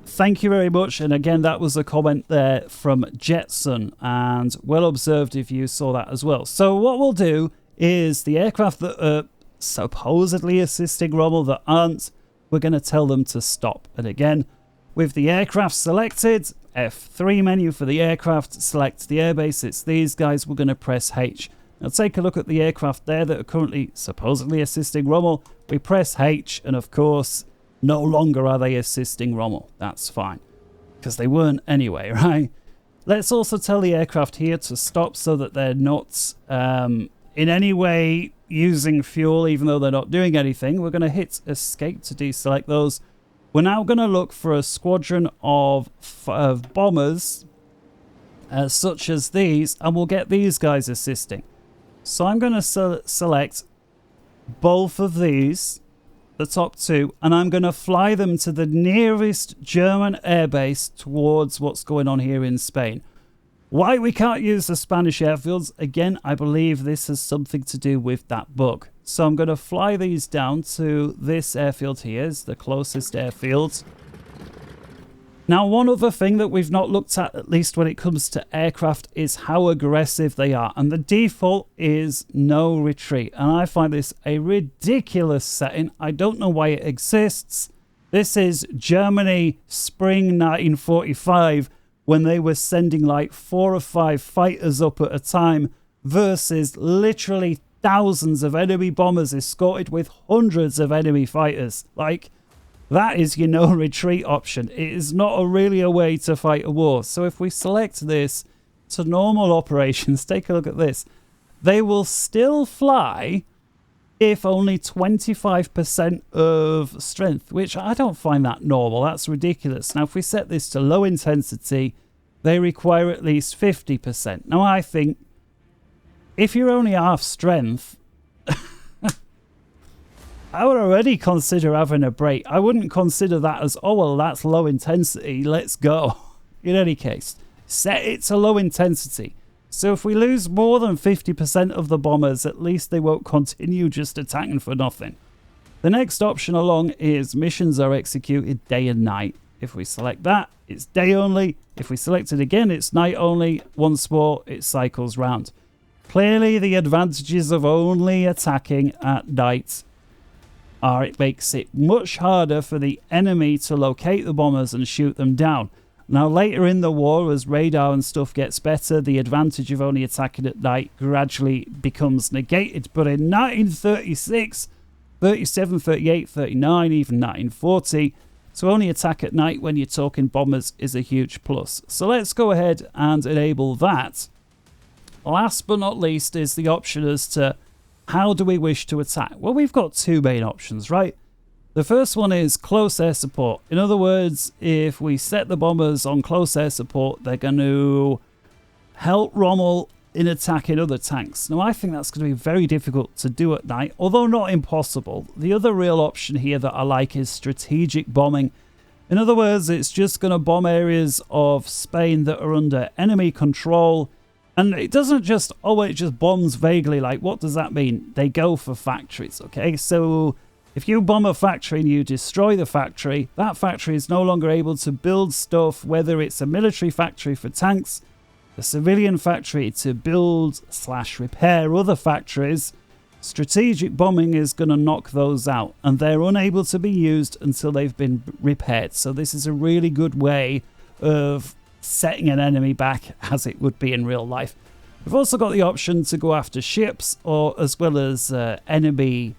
thank you very much. And again, that was a comment there from Jetson, and well observed if you saw that as well. So what we'll do is the aircraft that are supposedly assisting Rommel that aren't, we're going to tell them to stop. And again, with the aircraft selected, F3 menu for the aircraft, select the airbase, it's these guys, we're going to press H. Now take a look at the aircraft there that are currently supposedly assisting Rommel. We press H, and of course, no longer are they assisting Rommel. That's fine, because they weren't anyway, right? Let's also tell the aircraft here to stop so that they're not in any way using fuel, even though they're not doing anything. We're going to hit escape to deselect those. We're now going to look for a squadron of bombers such as these, and we'll get these guys assisting. So I'm going to select both of these, the top two, and I'm going to fly them to the nearest German airbase towards what's going on here in Spain. Why we can't use the Spanish airfields, again, I believe this has something to do with that bug. So I'm going to fly these down to this airfield here, is the closest airfield. Now, one other thing that we've not looked at least when it comes to aircraft, is how aggressive they are. And the default is no retreat. And I find this a ridiculous setting. I don't know why it exists. This is Germany spring 1945, when they were sending like 4 or 5 fighters up at a time versus literally thousands of enemy bombers escorted with hundreds of enemy fighters. Like, that is your no retreat option. It is not really a way to fight a war. So if we select this to normal operations, take a look at this. They will still fly if only 25% of strength, which I don't find that normal. That's ridiculous. Now, if we set this to low intensity, they require at least 50%. Now, I think if you're only half strength, I would already consider having a break. I wouldn't consider that as, oh, well, that's low intensity, let's go. In any case, set it to low intensity. So if we lose more than 50% of the bombers, at least they won't continue just attacking for nothing. The next option along is missions are executed day and night. If we select that, it's day only. If we select it again, it's night only. Once more, it cycles round. Clearly, the advantages of only attacking at night are it makes it much harder for the enemy to locate the bombers and shoot them down. Now, later in the war, as radar and stuff gets better, the advantage of only attacking at night gradually becomes negated. But in 1936, 37, 38, 39, even 1940, to only attack at night when you're talking bombers is a huge plus. So let's go ahead and enable that. Last but not least is the option as to how do we wish to attack? Well, we've got two main options, right? The first one is close air support. In other words, if we set the bombers on close air support, they're going to help Rommel in attacking other tanks. Now, I think that's going to be very difficult to do at night, although not impossible. The other real option here that I like is strategic bombing. In other words, it's just going to bomb areas of Spain that are under enemy control. And it doesn't just, oh, it just bombs vaguely. Like, what does that mean? They go for factories, okay? So if you bomb a factory and you destroy the factory, that factory is no longer able to build stuff, whether it's a military factory for tanks, a civilian factory to build/repair other factories. Strategic bombing is going to knock those out, and they're unable to be used until they've been repaired. So this is a really good way of setting an enemy back as it would be in real life. We've also got the option to go after ships or as well as enemy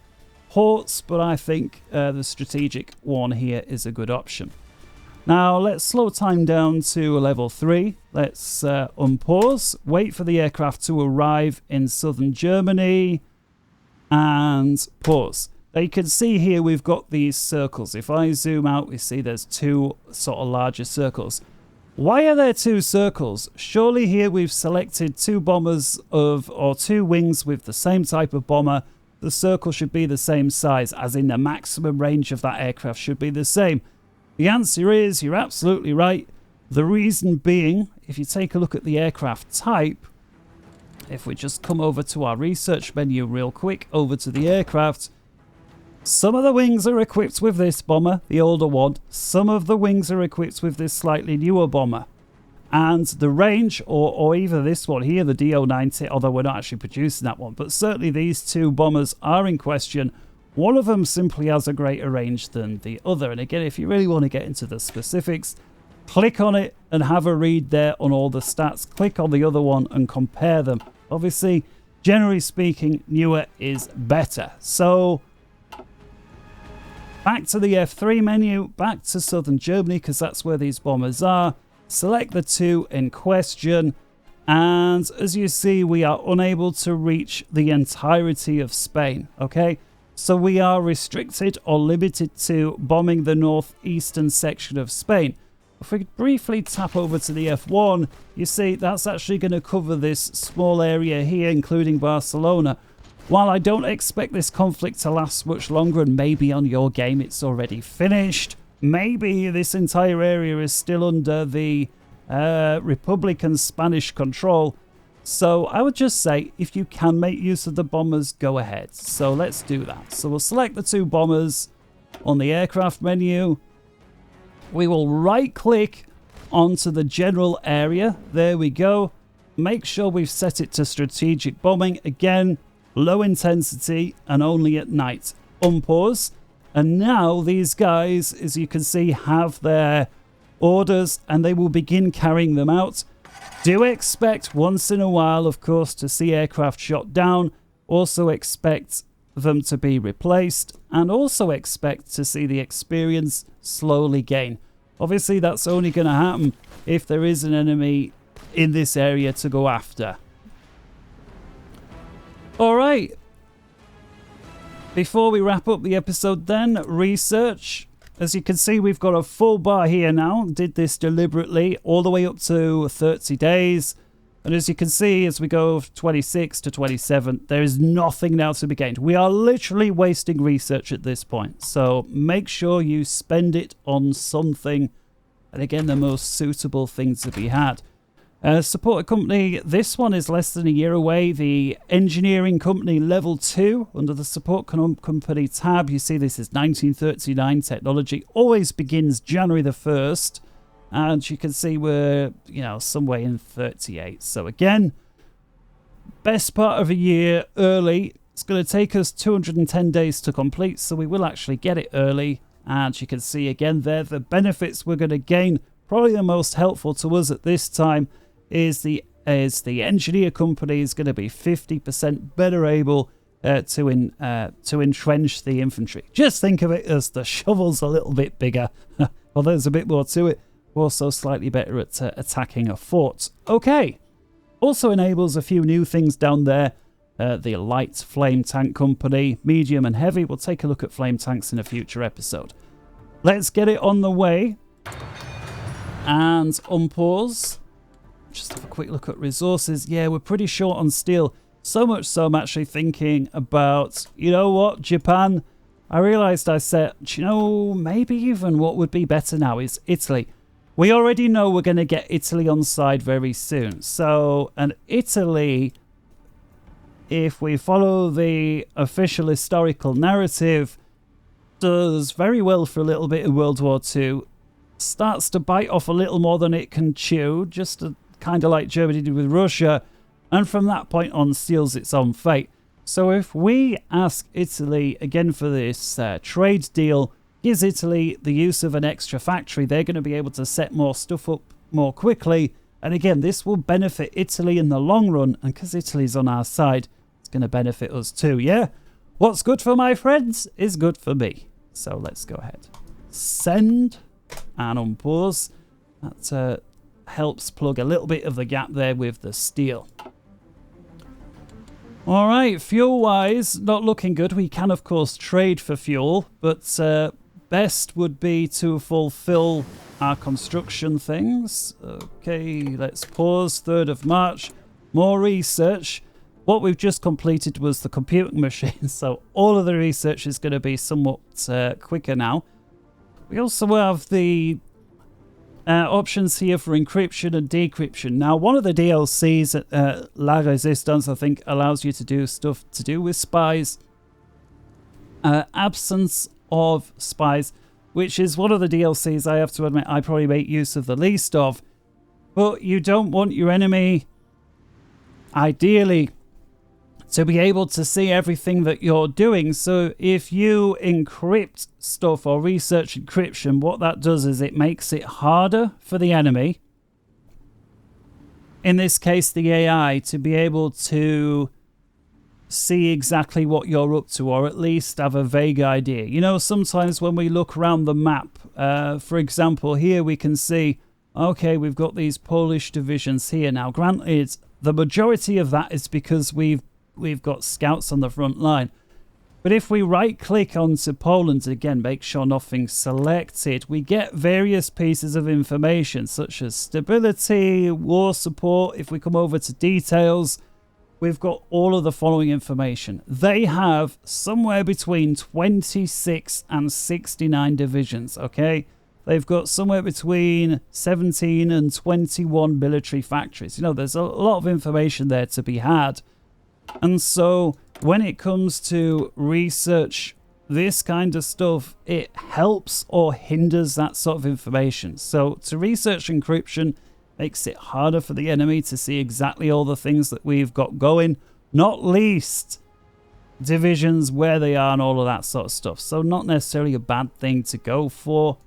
ports, but I think the strategic one here is a good option. Now let's slow time down to level 3. Let's unpause, wait for the aircraft to arrive in southern Germany, and pause. Now you can see here we've got these circles. If I zoom out, we see there's two sort of larger circles. Why are there two circles? Surely here we've selected two bombers or two wings with the same type of bomber. The circle should be the same size, as in the maximum range of that aircraft should be the same. The answer is, you're absolutely right. The reason being, if you take a look at the aircraft type, if we just come over to our research menu real quick, over to the aircraft, some of the wings are equipped with this bomber, the older one. Some of the wings are equipped with this slightly newer bomber. And the range, or either this one here, the DO-90, although we're not actually producing that one, but certainly these two bombers are in question. One of them simply has a greater range than the other. And again, if you really want to get into the specifics, click on it and have a read there on all the stats. Click on the other one and compare them. Obviously, generally speaking, newer is better. So back to the F3 menu, back to southern Germany, because that's where these bombers are. Select the two in question, and as you see, we are unable to reach the entirety of Spain, okay? So we are restricted or limited to bombing the northeastern section of Spain. If we briefly tap over to the F1, you see that's actually going to cover this small area here, including Barcelona. While I don't expect this conflict to last much longer, and maybe on your game it's already finished, maybe this entire area is still under the Republican Spanish control. So I would just say, if you can make use of the bombers, go ahead. So let's do that. So we'll select the 2 bombers on the aircraft menu. We will right click onto the general area. There we go. Make sure we've set it to strategic bombing. Again, low intensity and only at night. Unpause. And now these guys, as you can see, have their orders and they will begin carrying them out. Do expect once in a while, of course, to see aircraft shot down. Also expect them to be replaced and also expect to see the experience slowly gain. Obviously, that's only going to happen if there is an enemy in this area to go after. All right. Before we wrap up the episode then, research. As you can see, we've got a full bar here now. Did this deliberately all the way up to 30 days. And as you can see, as we go 26 to 27, there is nothing now to be gained. We are literally wasting research at this point. So make sure you spend it on something. And again, the most suitable thing to be had. Support company, this one is less than a year away. The engineering company level 2 under the support company tab. You see this is 1939 technology. Always begins January the 1st. And you can see we're, somewhere in 38. So again, best part of a year early. It's going to take us 210 days to complete. So we will actually get it early. And you can see again there, the benefits we're going to gain. Probably the most helpful to us at this time is the engineer company is going to be 50% better able to entrench the infantry. Just think of it as the shovel's a little bit bigger. Well, there's a bit more to it. Also slightly better at attacking a fort. Okay. Also enables a few new things down there. The light flame tank company, medium and heavy. We'll take a look at flame tanks in a future episode. Let's get it on the way. And unpause. Just have a quick look at resources. Yeah, we're pretty short on steel. So much so I'm actually thinking about, you know what, Japan? I realized I said, maybe even what would be better now is Italy. We already know we're going to get Italy on side very soon. So, and Italy, if we follow the official historical narrative, does very well for a little bit in World War II. Starts to bite off a little more than it can chew, just kind of like Germany did with Russia, and from that point on seals its own fate. So if we ask Italy again for this trade deal, gives Italy the use of an extra factory, they're going to be able to set more stuff up more quickly. And again, this will benefit Italy in the long run, and because Italy's on our side, it's going to benefit us too, yeah? What's good for my friends is good for me. So let's go ahead. Send and unpause. That helps plug a little bit of the gap there with the steel. All right, fuel-wise, not looking good. We can, of course, trade for fuel, but best would be to fulfill our construction things. Okay, let's pause. 3rd of March. More research. What we've just completed was the computing machine, so all of the research is going to be somewhat quicker now. We also have the options here for encryption and decryption. Now, one of the DLCs, La Resistance, I think, allows you to do stuff to do with spies. Absence of spies, which is one of the DLCs I have to admit I probably make use of the least of. But you don't want your enemy, ideally, to be able to see everything that you're doing. So if you encrypt stuff or research encryption, what that does is it makes it harder for the enemy, in this case the AI, to be able to see exactly what you're up to, or at least have a vague idea. You know, sometimes when we look around the map, for example, here we can see, okay, we've got these Polish divisions here. Now, granted, the majority of that is because we've got scouts on the front line. But if we right click onto Poland, again, make sure nothing's selected, we get various pieces of information such as stability, war support. If we come over to details, we've got all of the following information. They have somewhere between 26 and 69 divisions, okay? They've got somewhere between 17 and 21 military factories. You know, there's a lot of information there to be had. And so when it comes to research this kind of stuff, it helps or hinders that sort of information. So to research encryption makes it harder for the enemy to see exactly all the things that we've got going, not least divisions, where they are, and all of that sort of stuff. So not necessarily a bad thing to go for.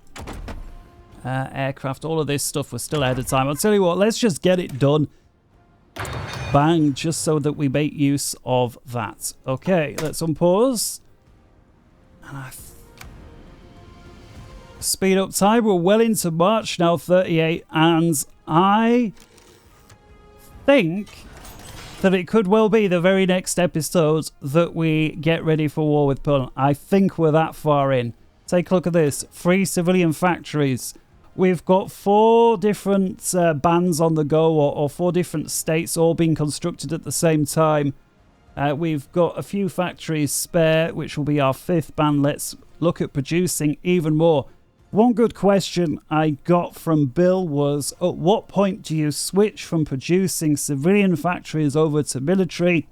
Aircraft, all of this stuff was still ahead of time. I'll tell you what, let's just get it done. Bang, just so that we make use of that. Okay, let's unpause. And speed up time. We're well into March now, 38, and I think that it could well be the very next episode that we get ready for war with Poland. I think we're that far in. Take a look at this. 3 civilian factories. We've got 4 different bands on the go, or 4 different states all being constructed at the same time. We've got a few factories spare, which will be our 5th band. Let's look at producing even more. One good question I got from Bill was, at what point do you switch from producing civilian factories over to military?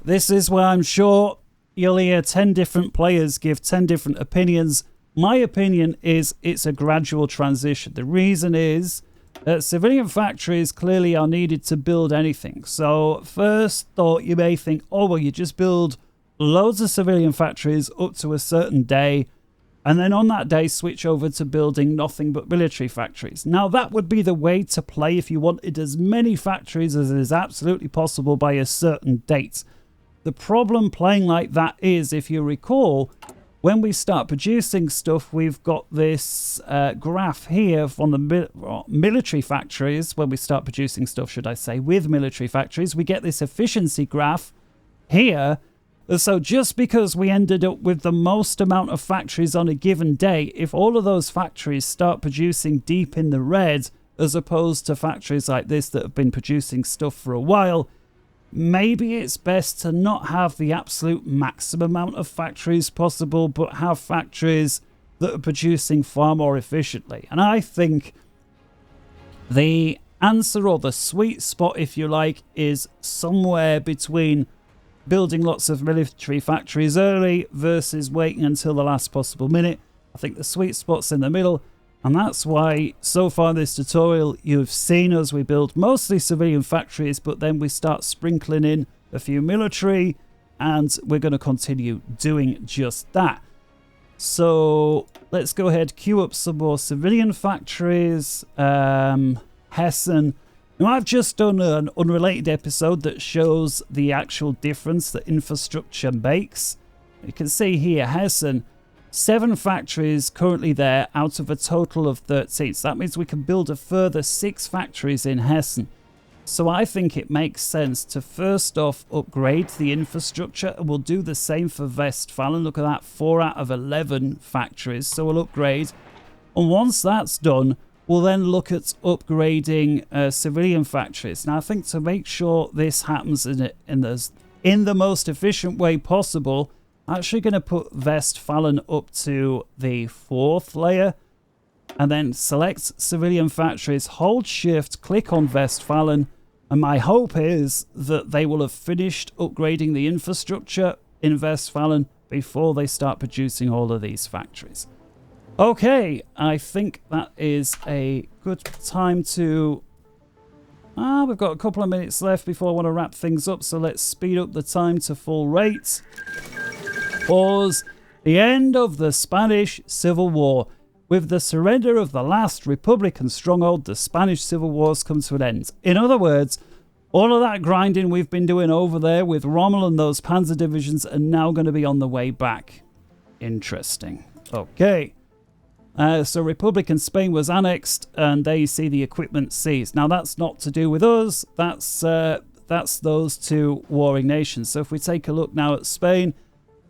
This is where I'm sure you'll hear 10 different players give 10 different opinions. My opinion is it's a gradual transition. The reason is that civilian factories clearly are needed to build anything. So first thought, you may think, oh, well, you just build loads of civilian factories up to a certain day, and then on that day switch over to building nothing but military factories. Now, that would be the way to play if you wanted as many factories as is absolutely possible by a certain date. The problem playing like that is, if you recall, when we start producing stuff, we've got this graph here from the military factories. When we start producing stuff, should I say, with military factories, we get this efficiency graph here. So just because we ended up with the most amount of factories on a given day, if all of those factories start producing deep in the red, as opposed to factories like this that have been producing stuff for a while, maybe it's best to not have the absolute maximum amount of factories possible, but have factories that are producing far more efficiently. And I think the answer, or the sweet spot, if you like, is somewhere between building lots of military factories early versus waiting until the last possible minute. I think the sweet spot's in the middle. And that's why, so far in this tutorial, you've seen us, we build mostly civilian factories, but then we start sprinkling in a few military, and we're going to continue doing just that. So let's go ahead, queue up some more civilian factories. Hessen. Now, I've just done an unrelated episode that shows the actual difference that infrastructure makes. You can see here, Hessen, 7 factories currently there out of a total of 13. So that means we can build a further 6 factories in Hessen. So I think it makes sense to first off upgrade the infrastructure, and we'll do the same for Westfalen. Look at that, 4 out of 11 factories. So we'll upgrade. And once that's done, we'll then look at upgrading civilian factories. Now, I think to make sure this happens in the most efficient way possible, I'm actually going to put Westfalen up to the 4th layer, and then select civilian factories, hold shift, click on Westfalen, and my hope is that they will have finished upgrading the infrastructure in Westfalen before they start producing all of these factories. Okay, I think that is a good time to... we've got a couple of minutes left before I want to wrap things up, so let's speed up the time to full rate. Pause. The end of the Spanish Civil War. With the surrender of the last Republican stronghold, the Spanish Civil Wars come to an end. In other words, all of that grinding we've been doing over there with Rommel and those Panzer divisions are now going to be on the way back. Interesting. Okay. So Republican Spain was annexed, and there you see the equipment seized. Now, that's not to do with us. That's those 2 warring nations. So if we take a look now at Spain,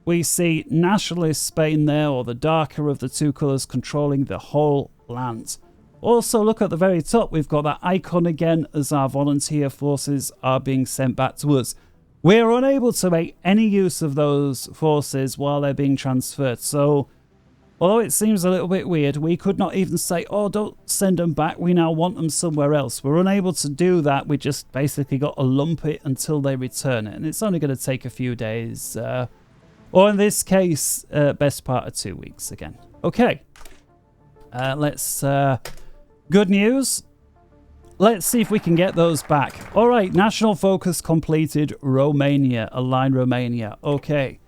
we see nationalist Spain there, or the darker of the 2 colours, controlling the whole land. Also, look at the very top. We've got that icon again as our volunteer forces are being sent back to us. We're unable to make any use of those forces while they're being transferred. So, although it seems a little bit weird, we could not even say, oh, don't send them back. We now want them somewhere else. We're unable to do that. We just basically got to lump it until they return it. And it's only going to take a few days. Or in this case, best part of 2 weeks again. Okay. Good news. Let's see if we can get those back. All right, national focus completed. Romania, align Romania. Okay,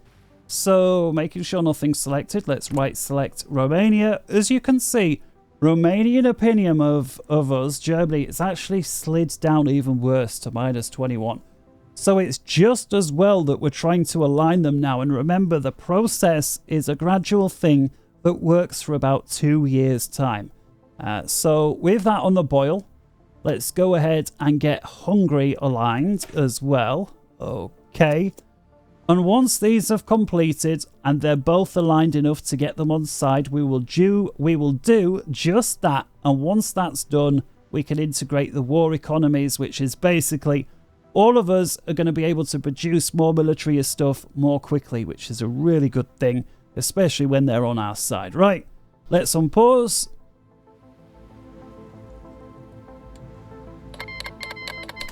so making sure nothing's selected. Let's right select Romania. As you can see, Romanian opinion of us, Germany, it's actually slid down even worse to -21. So it's just as well that we're trying to align them now. And remember, the process is a gradual thing that works for about 2 years' time. So with that on the boil, let's go ahead and get Hungary aligned as well. Okay. And once these have completed and they're both aligned enough to get them on side, we will do just that. And once that's done, we can integrate the war economies, which is basically all of us are going to be able to produce more military stuff more quickly, which is a really good thing, especially when they're on our side. Right, let's unpause.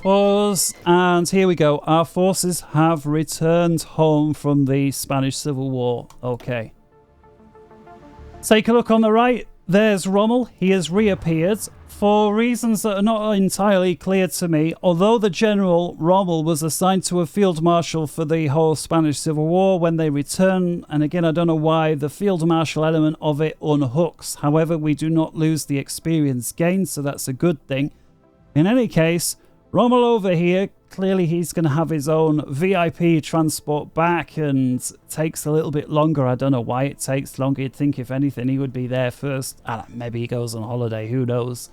Pause, and here we go. Our forces have returned home from the Spanish Civil War. Okay. Take a look on the right. There's Rommel. He has reappeared for reasons that are not entirely clear to me. Although the general Rommel was assigned to a field marshal for the whole Spanish Civil War, when they return, and again, I don't know why, the field marshal element of it unhooks. However, we do not lose the experience gained, so that's a good thing. In any case, Rommel over here, clearly he's going to have his own VIP transport back and takes a little bit longer. I don't know why it takes longer. You'd think if anything he would be there first. Maybe he goes on holiday, who knows.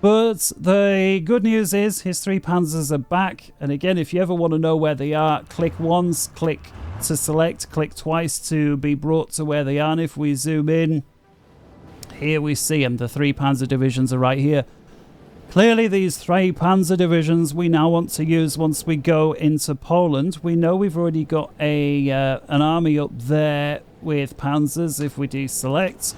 But the good news is his 3 Panzers are back. And again, if you ever want to know where they are, click once, click to select, click twice to be brought to where they are. And if we zoom in, here we see them. The 3 Panzer divisions are right here. Clearly, these 3 Panzer divisions we now want to use once we go into Poland. We know we've already got an army up there with Panzers. If we deselect,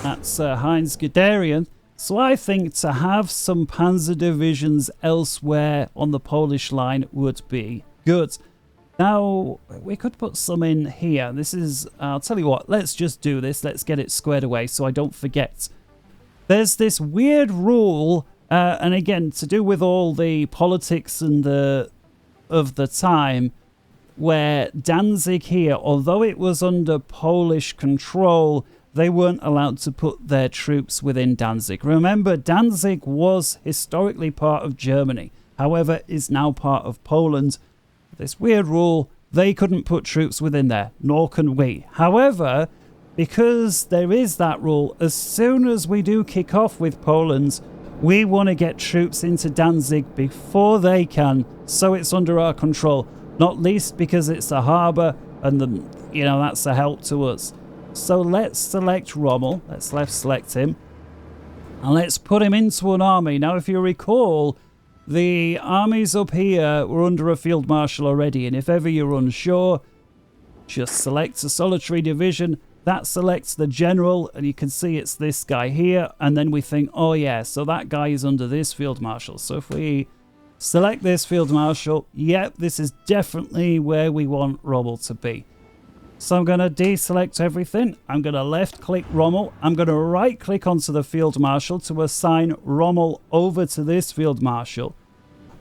that's Heinz Guderian. So I think to have some Panzer divisions elsewhere on the Polish line would be good. Now, we could put some in here. This is, I'll tell you what, let's just do this. Let's get it squared away so I don't forget. There's this weird rule. And again, to do with all the politics and of the time, where Danzig here, although it was under Polish control, they weren't allowed to put their troops within Danzig. Remember, Danzig was historically part of Germany, however, is now part of Poland. This weird rule, they couldn't put troops within there, nor can we. However, because there is that rule, as soon as we do kick off with Poland, we want to get troops into Danzig before they can, so it's under our control. Not least because it's a harbour, and that's a help to us. So let's select Rommel. Let's left select him, and let's put him into an army. Now, if you recall, the armies up here were under a field marshal already, and if ever you're unsure, just select a solitary division. That selects the general, and you can see it's this guy here. And then we think, oh yeah, so that guy is under this field marshal. So if we select this field marshal, yep, this is definitely where we want Rommel to be. So I'm going to deselect everything. I'm going to left click Rommel. I'm going to right click onto the field marshal to assign Rommel over to this field marshal.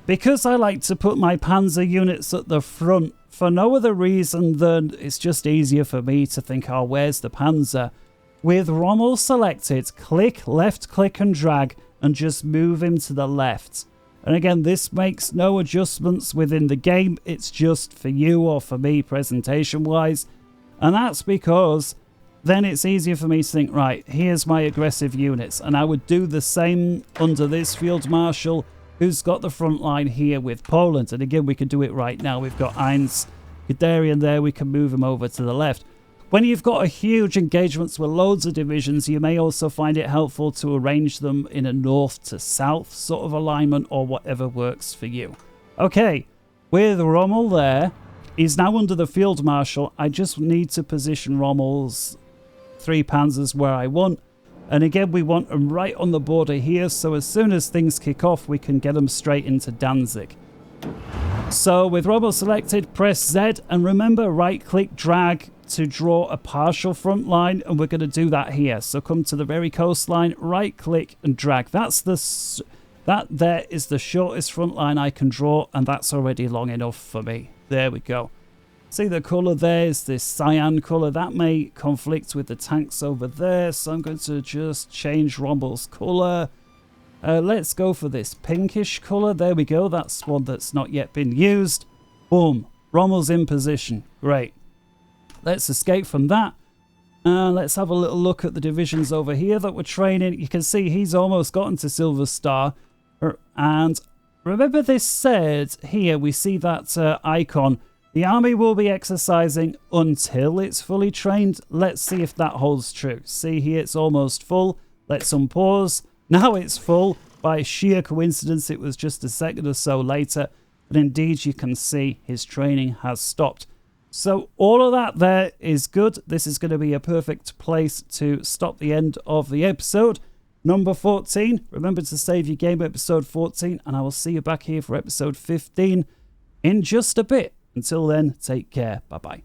Because I like to put my Panzer units at the front, for no other reason than it's just easier for me to think, oh, where's the Panzer? With Rommel selected, click, left click and drag, and just move him to the left. And again, this makes no adjustments within the game. It's just for you or for me presentation-wise. And that's because then it's easier for me to think, right, here's my aggressive units. And I would do the same under this field marshal, who's got the front line here with Poland. And again, we can do it right now. We've got Heinz Guderian there. We can move him over to the left. When you've got a huge engagements with loads of divisions, you may also find it helpful to arrange them in a north to south sort of alignment or whatever works for you. Okay, with Rommel there, he's now under the Field Marshal. I just need to position Rommel's 3 Panzers where I want. And again, we want them right on the border here, so as soon as things kick off, we can get them straight into Danzig. So with Rommel selected, press Z, and remember, right-click, drag to draw a partial front line, and we're going to do that here. So come to the very coastline, right-click, and drag. That there is the shortest front line I can draw, and that's already long enough for me. There we go. See the colour there is this cyan colour. That may conflict with the tanks over there, so I'm going to just change Rommel's colour. Let's go for this pinkish colour. There we go. That's one that's not yet been used. Boom. Rommel's in position. Great. Let's escape from that. Let's have a little look at the divisions over here that we're training. You can see he's almost gotten to Silver Star. And remember this said here, we see that icon. The army will be exercising until it's fully trained. Let's see if that holds true. See here, it's almost full. Let's unpause. Now it's full. By sheer coincidence, it was just a second or so later. But indeed, you can see his training has stopped. So all of that there is good. This is going to be a perfect place to stop the end of the episode. Number 14. Remember to save your game, episode 14. And I will see you back here for episode 15 in just a bit. Until then, take care. Bye-bye.